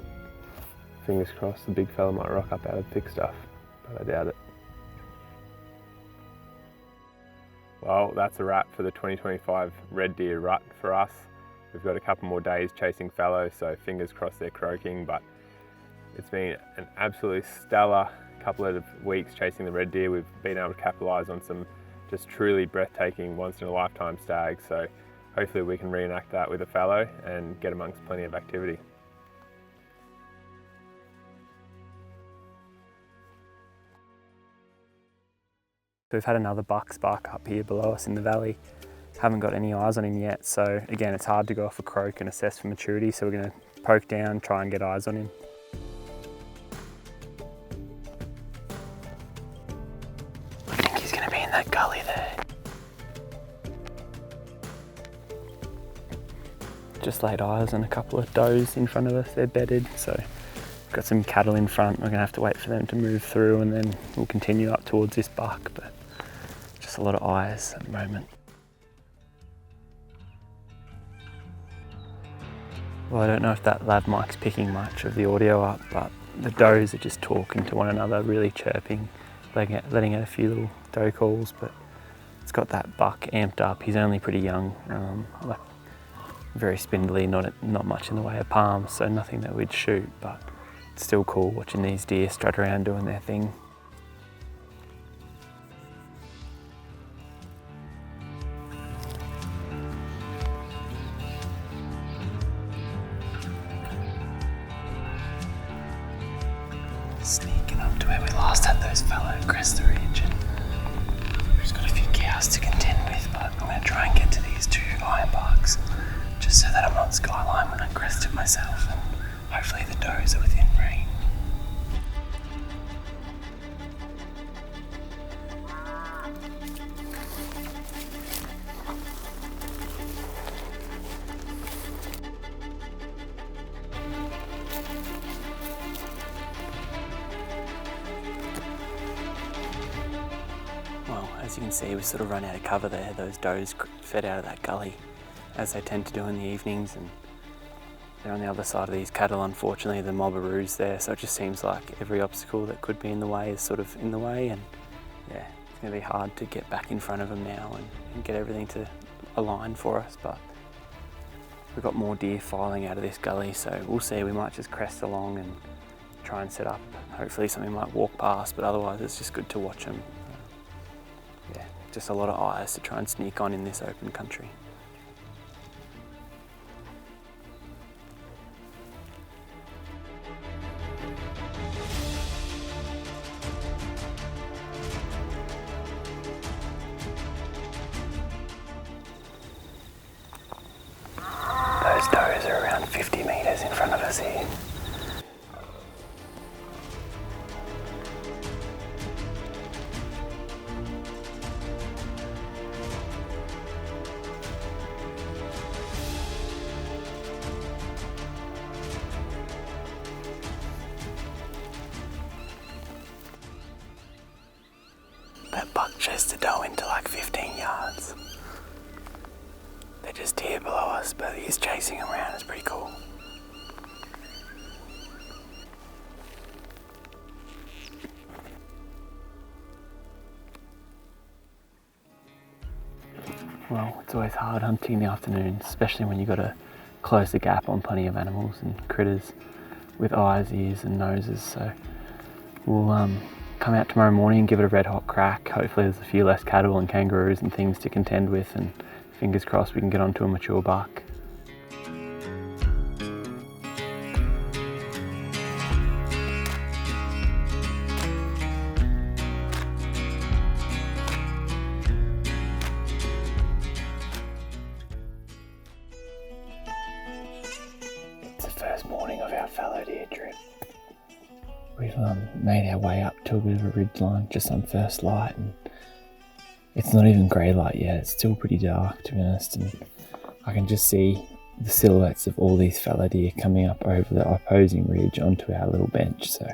fingers crossed the big fella might rock up out of the thick stuff, but I doubt it. Well, that's a wrap for the 2025 red deer rut for us. We've got a couple more days chasing fallow, so fingers crossed they're croaking, but it's been an absolutely stellar couple of weeks chasing the red deer. We've been able to capitalise on some just truly breathtaking once-in-a-lifetime stags, so hopefully we can reenact that with a fallow and get amongst plenty of activity. We've had another buck spark up here below us in the valley. Haven't got any eyes on him yet, so again, it's hard to go off a croak and assess for maturity, so we're going to poke down, try and get eyes on him. I think he's going to be in that gully there. Just laid eyes on a couple of does in front of us. They're bedded, so we've got some cattle in front. We're going to have to wait for them to move through, and then we'll continue up towards this buck, but just a lot of eyes at the moment. Well, I don't know if that lav mic's picking much of the audio up, but the does are just talking to one another, really chirping, letting out a few little doe calls, but it's got that buck amped up. He's only pretty young, like very spindly, not much in the way of palms, so nothing that we'd shoot, but it's still cool watching these deer strut around doing their thing. Sneaking up to where we last had those fallow crest the ridge, and we've just got a few cows to contend with, but I'm going to try and get to these two iron barks just so that I'm on skyline when I crest it myself, and hopefully the does are within range. Well, as you can see, we sort of run out of cover there. Those does fed out of that gully, as they tend to do in the evenings, and they're on the other side of these cattle. Unfortunately, the mobberoos there, so it just seems like every obstacle that could be in the way is sort of in the way, and yeah, it's going to be hard to get back in front of them now and get everything to align for us, but we've got more deer filing out of this gully, so we'll see. We might just crest along and try and set up. Hopefully something might walk past, but otherwise it's just good to watch them. Yeah, just a lot of eyes to try and sneak on in this open country. Those does are around 50 metres in front of us here. That buck chased the doe into like 15 yards. They're just here below us, but he's chasing him around. It's pretty cool. Well, it's always hard hunting in the afternoon, especially when you've got to close the gap on plenty of animals and critters with eyes, ears and noses. So we'll come out tomorrow morning and give it a red hot crack. Hopefully there's a few less cattle and kangaroos and things to contend with, and fingers crossed we can get onto a mature buck. It's the first morning of our fallow deer trip. We've made our way up to a bit of a ridge line just on first light, and it's not even grey light yet. It's still pretty dark, to be honest, and I can just see the silhouettes of all these fallow deer coming up over the opposing ridge onto our little bench. So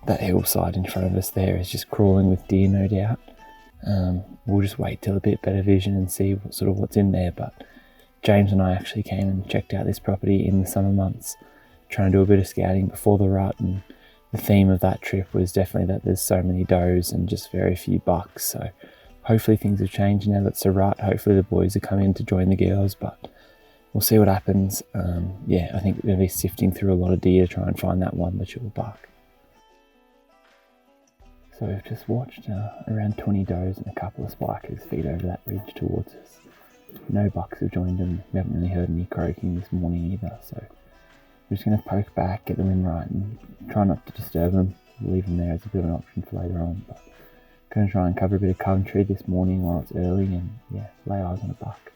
that hillside in front of us there is just crawling with deer, no doubt. We'll just wait till a bit better vision and see what's in there. But James and I actually came and checked out this property in the summer months, trying to do a bit of scouting before the rut, and the theme of that trip was definitely that there's so many does and just very few bucks. So hopefully things have changed now that it's a rut. Hopefully the boys are coming to join the girls, but we'll see what happens. I think we're going to be sifting through a lot of deer to try and find that one mature buck. So we've just watched around 20 does and a couple of spikers feed over that ridge towards us. No bucks have joined them. We haven't really heard any croaking this morning either, so we're just going to poke back, get the wind right, and try not to disturb them. We'll leave them there as a bit of an option for later on. But going to try and cover a bit of country this morning while it's early, and lay eyes on a buck.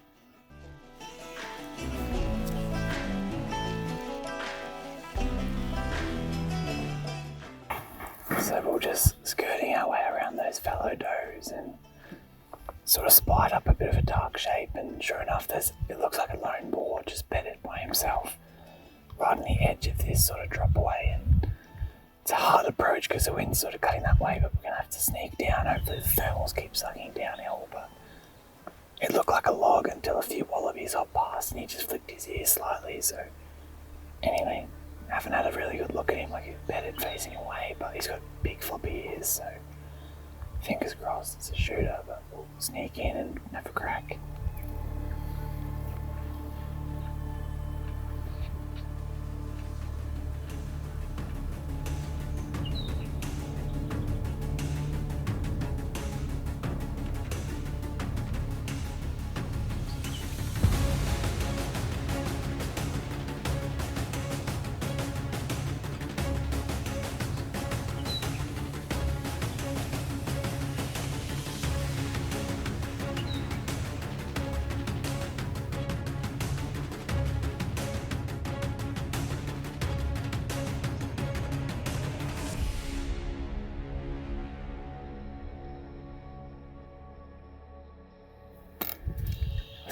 So we're just skirting our way around those fallow does and sort of spied up a bit of a dark shape, and sure enough it looks like a lone boar just bedded by himself right on the edge of this sort of drop away. And it's a hard approach because the wind's sort of cutting that way, but we're going to have to sneak down. Hopefully the thermals keep sucking downhill, but it looked like a log until a few wallabies hopped past and he just flicked his ears slightly. So anyway, haven't had a really good look at him, like he's bedded facing away, but he's got big floppy ears, so fingers crossed it's a shooter, but we'll sneak in and have a crack.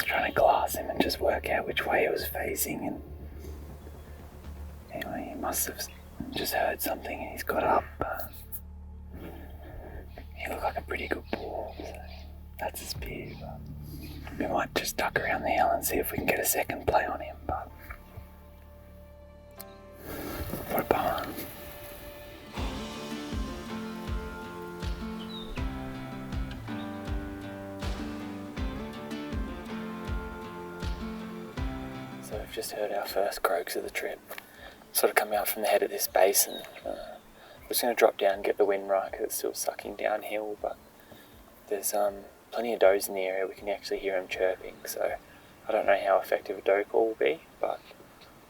Trying to glass him and just work out which way he was facing, and anyway, he must have just heard something and he's got up. He looked like a pretty good boar, so that's his spear. But we might just duck around the hill and see if we can get a second play on him. But what a bummer. So we've just heard our first croaks of the trip, sort of coming out from the head of this basin. We're just going to drop down and get the wind right because it's still sucking downhill, but there's plenty of does in the area. We can actually hear them chirping, so I don't know how effective a doe call will be, but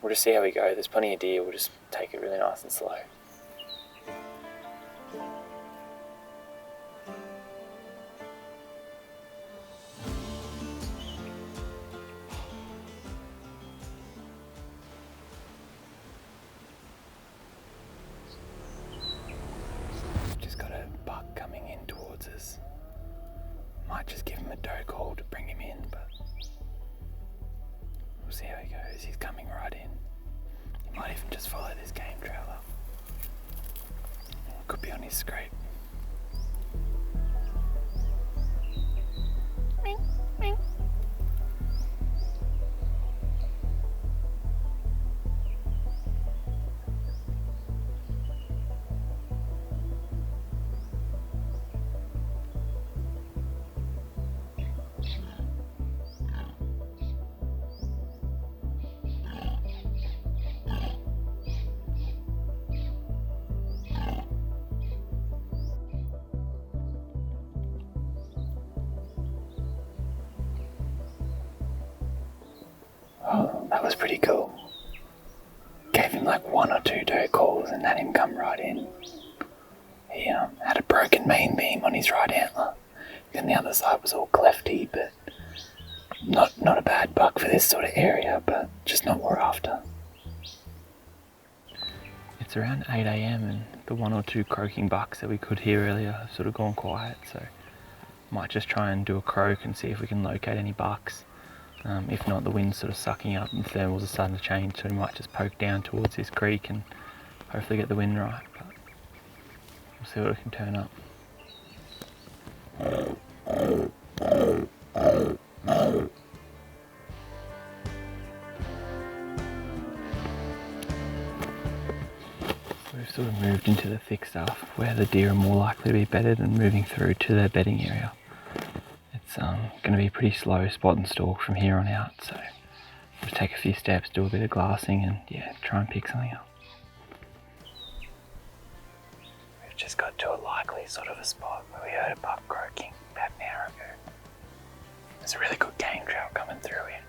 we'll just see how we go. There's plenty of deer, we'll just take it really nice and slow. Just got a buck coming in towards us. Might just give him a doe call to bring him in, but we'll see how he goes. He's coming right in. He might even just follow this game trail up. Could be on his scrape. Ming, ming. Oh, that was pretty cool. Gave him like 1 or 2 doe calls and had him come right in. He had a broken main beam on his right antler. And the other side was all clefty, but not a bad buck for this sort of area, but just not what we're after. It's around 8 AM and the 1 or 2 croaking bucks that we could hear earlier have sort of gone quiet, so might just try and do a croak and see if we can locate any bucks. If not, the wind's sort of sucking up and thermals are starting to change, so we might just poke down towards this creek and hopefully get the wind right, but we'll see what we can turn up. So we've sort of moved into the thick stuff where the deer are more likely to be bedded and moving through to their bedding area. It's going to be pretty slow spot and stalk from here on out, so just take a few steps, do a bit of glassing and yeah, try and pick something up. We've just got to a likely sort of a spot where we heard a buck croaking about an hour ago. There's a really good game trail coming through here.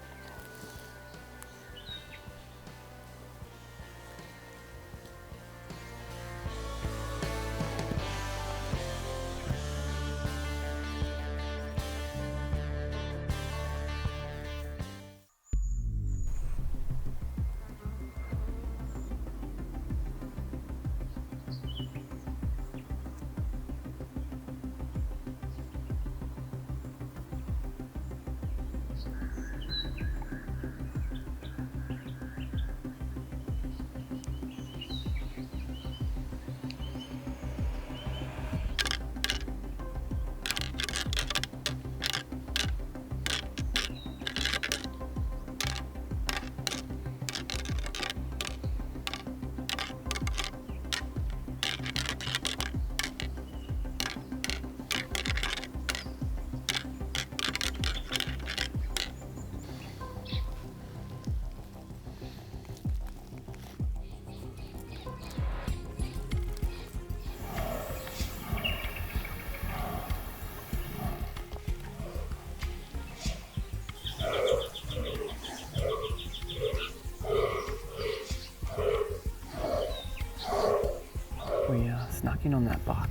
We snuck in on that buck.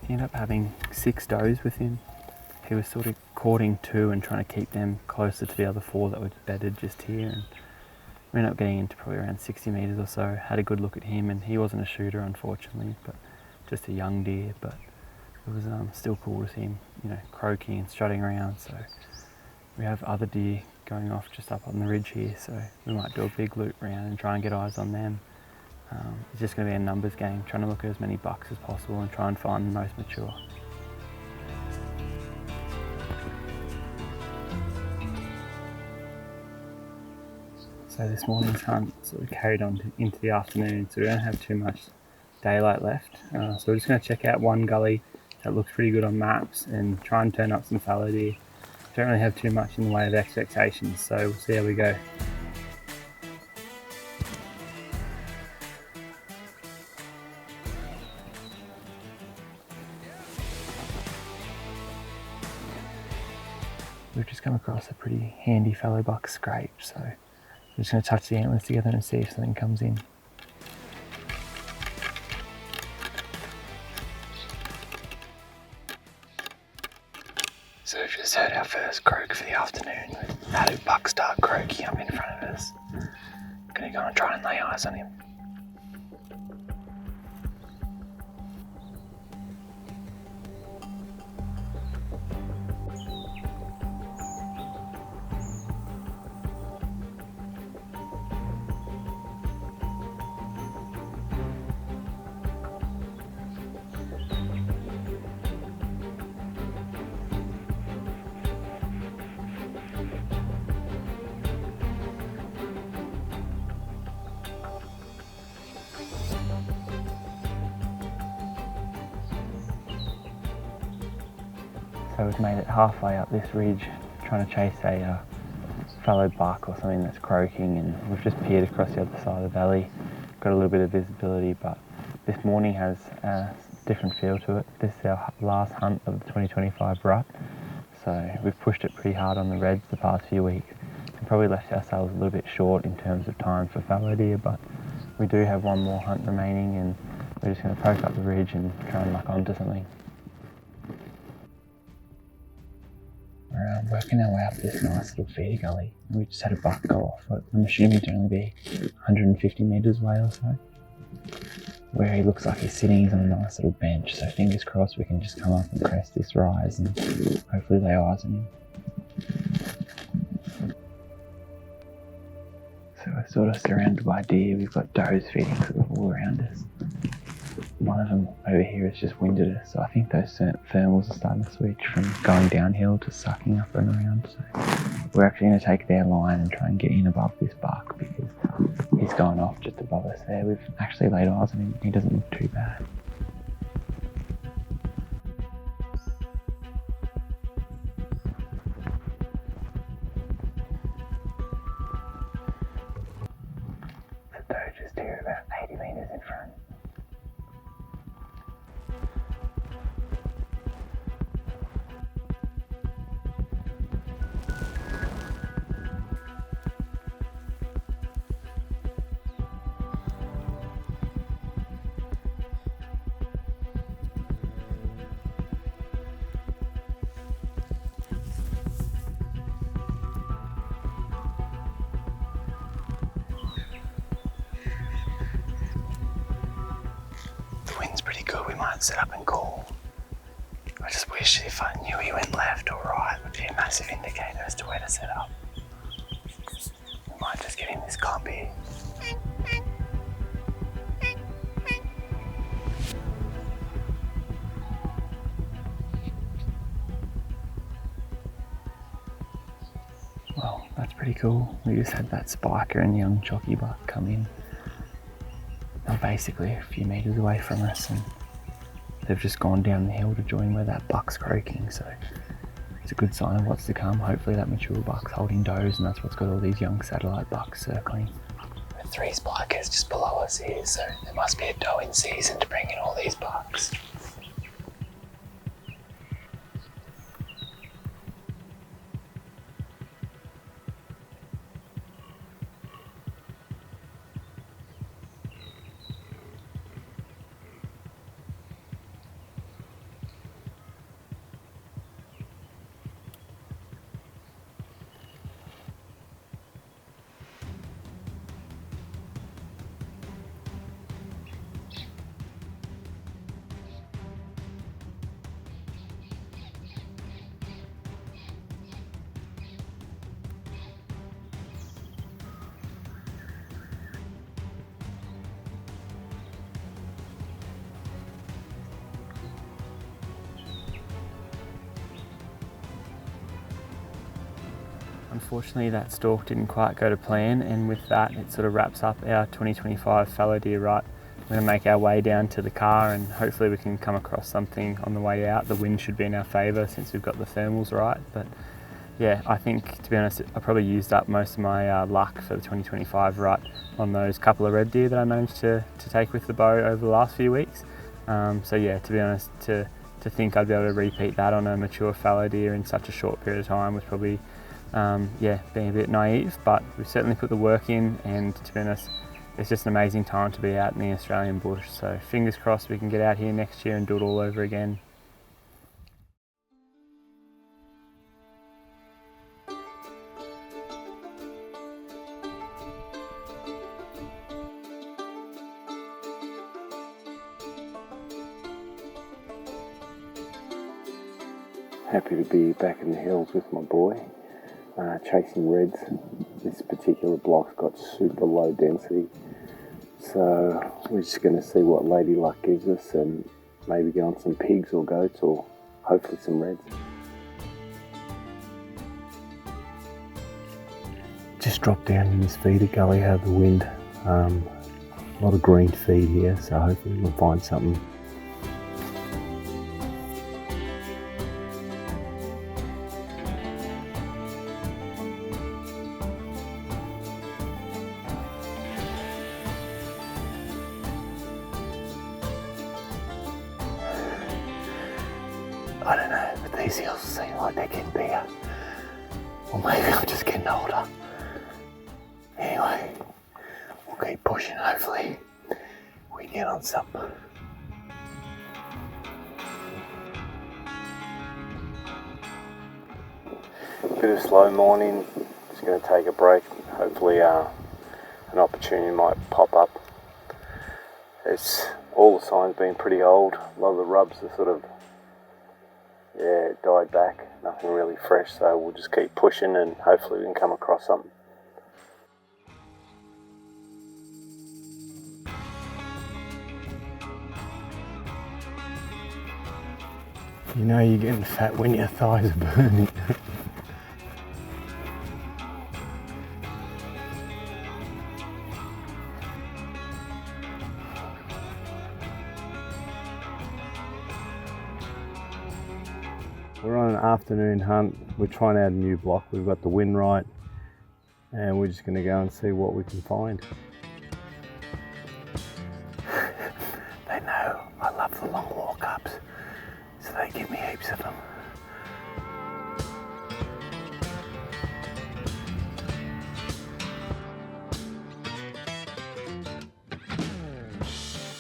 He ended up having 6 does with him. He was sort of courting 2 and trying to keep them closer to the other 4 that were bedded just here. And we ended up getting into probably around 60 metres or so. Had a good look at him, and he wasn't a shooter unfortunately, but just a young deer. But it was still cool to see him, you know, croaking and strutting around. So we have other deer going off just up on the ridge here, so we might do a big loop round and try and get eyes on them. It's just going to be a numbers game, trying to look at as many bucks as possible and try and find the most mature. So this morning's hunt sort of carried on into the afternoon, so we don't have too much daylight left. So we're just going to check out one gully that looks pretty good on maps and try and turn up some fallow deer. Don't really have too much in the way of expectations, so we'll see how we go. we've just come across a pretty handy fallow buck scrape, so I'm just going to touch the antlers together and see if something comes in. So we've just heard our first croak for the afternoon. We've had a buck start croaking up in front of us. I'm going to go and try and lay eyes on him. So we've made it halfway up this ridge, trying to chase a fallow buck or something that's croaking, and we've just peered across the other side of the valley. Got a little bit of visibility, but this morning has a different feel to it. This is our last hunt of the 2025 rut, so we've pushed it pretty hard on the reds the past few weeks and probably left ourselves a little bit short in terms of time for fallow deer, but we do have one more hunt remaining and we're just going to poke up the ridge and try and luck onto something. We're working our way up this nice little feeder gully. We just had a buck go off. I'm assuming to only be 150 metres away or so. Where he looks like he's sitting, he's on a nice little bench, so fingers crossed we can just come up and crest this rise and hopefully lay eyes on him. So we're sort of surrounded by deer. We've got does feeding sort of all around us. One of them over here has just winded us, so I think those thermals are starting to switch from going downhill to sucking up and around. So we're actually going to take their line and try and get in above this buck because he's gone off just above us there. We've actually laid eyes on him. He doesn't look too bad. The doe just here about 80 metres in front. Pretty good, we might set up and call. I just wish if I knew he went left or right, it would be a massive indicator as to where to set up. We might just get in this clump here. Well, that's pretty cool. We just had that spiker and young jockey buck come in. They're basically a few metres away from us and they've just gone down the hill to join where that buck's croaking, so it's a good sign of what's to come. Hopefully that mature buck's holding does and that's what's got all these young satellite bucks circling. There are 3 spikers just below us here, so there must be a doe in season to bring in all these bucks. Unfortunately that stalk didn't quite go to plan, and with that it sort of wraps up our 2025 fallow deer rut. We're going to make our way down to the car and hopefully we can come across something on the way out. The wind should be in our favour since we've got the thermals right, but yeah, I think to be honest I probably used up most of my luck for the 2025 rut on those couple of red deer that I managed to take with the bow over the last few weeks. So yeah, to be honest, to to think I'd be able to repeat that on a mature fallow deer in such a short period of time was probably, being a bit naive, but we've certainly put the work in, and to be honest, it's just an amazing time to be out in the Australian bush. So fingers crossed we can get out here next year and do it all over again. Happy to be back in the hills with my boy, chasing reds. This particular block's got super low density, so we're just going to see what Lady Luck gives us and maybe get on some pigs or goats or hopefully some reds. Just dropped down in this feeder gully out of the wind. A lot of green feed here, so hopefully we'll find something. I don't know, but these hills seem like they're getting bigger. Or maybe I'm just getting older. Anyway, we'll keep pushing, hopefully we get on something. Bit of slow morning, just going to take a break. Hopefully an opportunity might pop up. It's all the signs being pretty old. A lot of the rubs are sort of died back, nothing really fresh, so we'll just keep pushing and hopefully we can come across something. You know you're getting fat when your thighs are burning. We're on an afternoon hunt. We're trying out a new block. We've got the wind right and we're just going to go and see what we can find. They know I love the long walk-ups, so they give me heaps of them.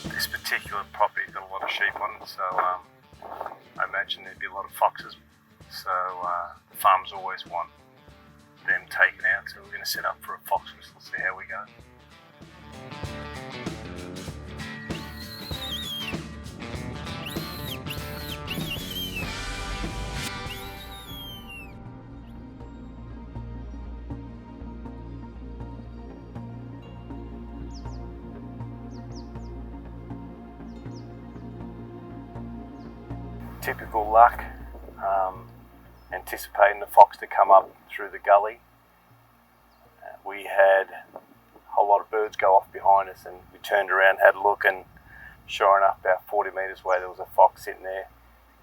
This particular property's got a lot of sheep on it, so I imagine there'd be a lot of foxes, so the farmers always want them taken out, so we're going to set up for a fox whistle, see how we go. Typical luck, anticipating the fox to come up through the gully. We had a whole lot of birds go off behind us and we turned around, had a look, and sure enough, about 40 metres away there was a fox sitting there,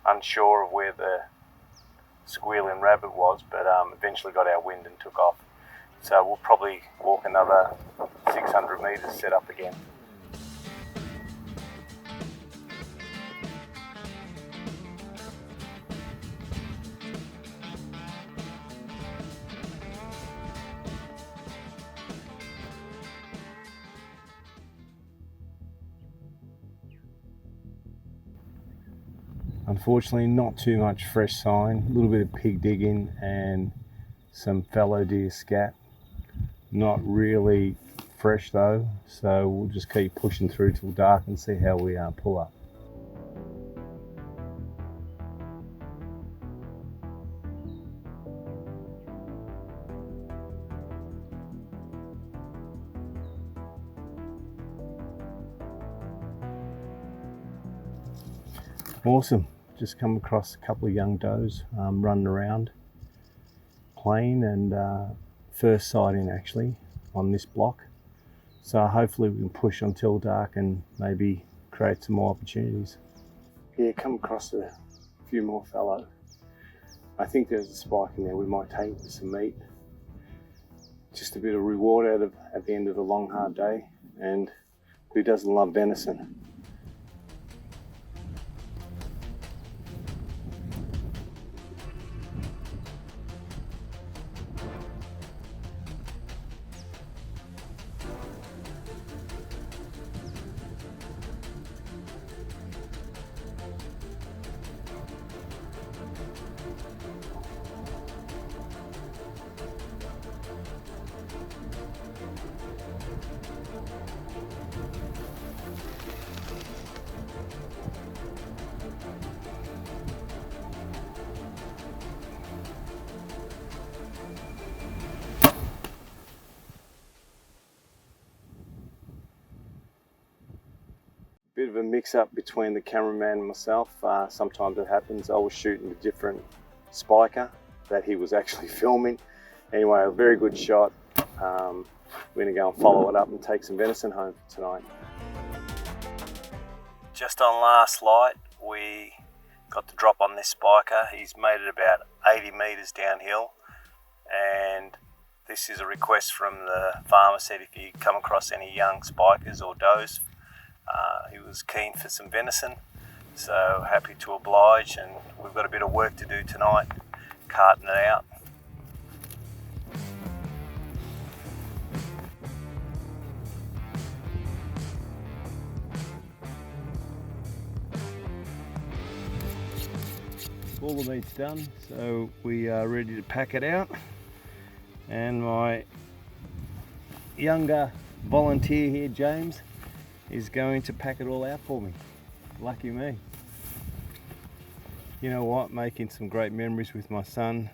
unsure of where the squealing rabbit was, but eventually got our wind and took off. So we'll probably walk another 600 metres, set up again. Unfortunately, not too much fresh sign, a little bit of pig digging and some fallow deer scat. Not really fresh though, so we'll just keep pushing through till dark and see how we pull up. Awesome. Just come across a couple of young does running around playing, and first sighting actually on this block, so hopefully we can push until dark and maybe create some more opportunities. Yeah, come across a few more fallow. I think there's a spike in there we might take with some meat, just a bit of reward out of at the end of a long hard day, and who doesn't love venison? bit of a mix-up between the cameraman and myself. Sometimes it happens. I was shooting a different spiker that he was actually filming. Anyway, a very good shot. We're going to go and follow it up and take some venison home tonight. Just on last light, we got the drop on this spiker. He's made it about 80 metres downhill, and this is a request from the farmer. Said if you come across any young spikers or does, he was keen for some venison, so happy to oblige, and we've got a bit of work to do tonight, carting it out. All the meat's done, so we are ready to pack it out, and my younger volunteer here, James, is going to pack it all out for me. Lucky me. You know what, making some great memories with my son,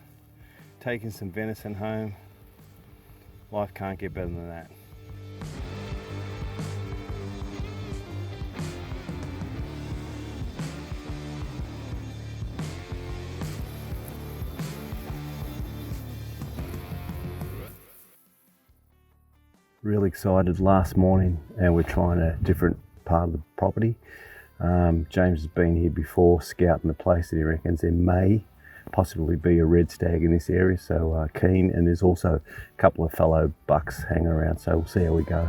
taking some venison home. Life can't get better than that. Really excited last morning, and we're trying a different part of the property. James has been here before scouting the place, and he reckons there may possibly be a red stag in this area, so keen, and there's also a couple of fallow bucks hanging around, so we'll see how we go.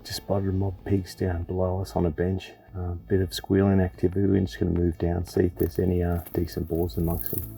Just spotted a mob of pigs down below us on a bench. Bit of squealing activity. We're just going to move down, see if there's any decent boars amongst them.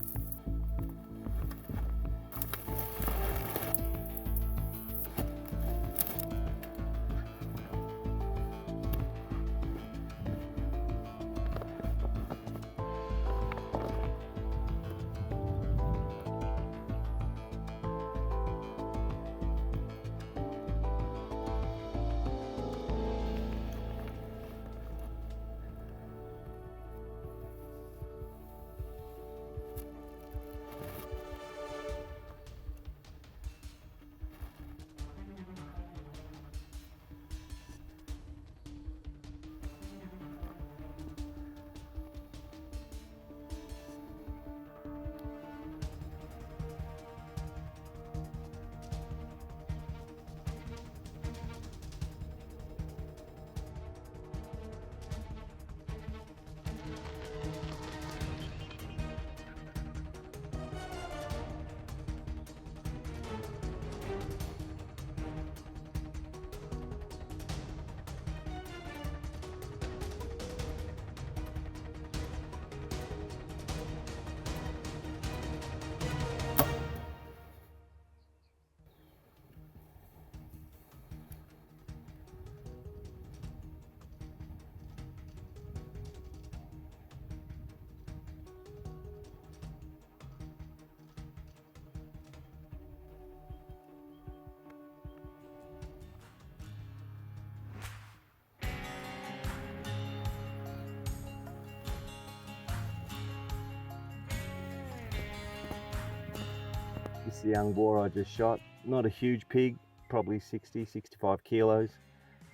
This is the young boar I just shot. Not a huge pig, probably 60, 65 kilos.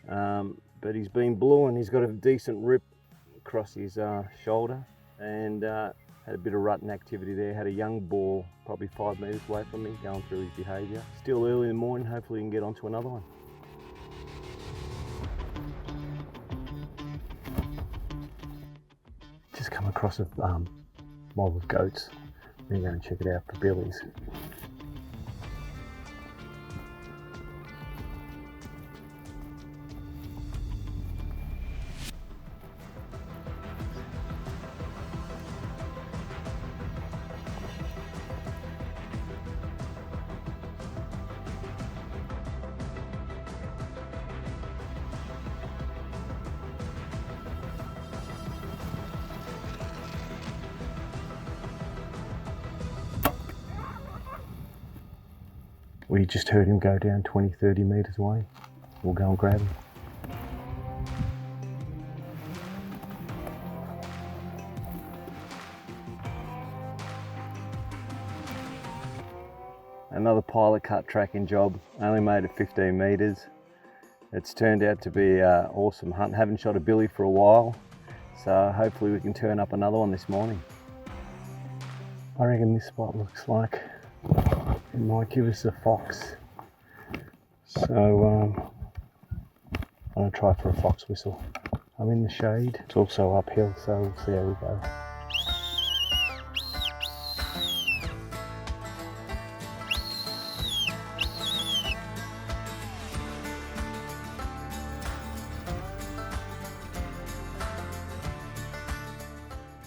But he's been blue and he's got a decent rip across his shoulder, and had a bit of rutting activity there. Had a young boar probably 5 metres away from me going through his behaviour. Still early in the morning, hopefully we can get onto another one. Just come across a mob of goats. We're going to check it out for billies. We just heard him go down 20-30 metres away. We'll go and grab him. Another pilot cut tracking job, only made it 15 metres. It's turned out to be an awesome hunt. Haven't shot a billy for a while, so hopefully we can turn up another one this morning. I reckon this spot looks like it might give us a fox. So I'm going to try for a fox whistle. I'm in the shade. It's also uphill, so we'll see how we go.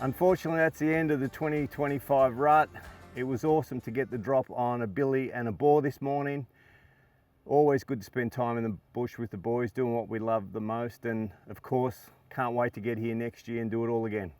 Unfortunately, that's the end of the 2025 rut. It was awesome to get the drop on a billy and a boar this morning. Always good to spend time in the bush with the boys, doing what we love the most, and of course, can't wait to get here next year and do it all again.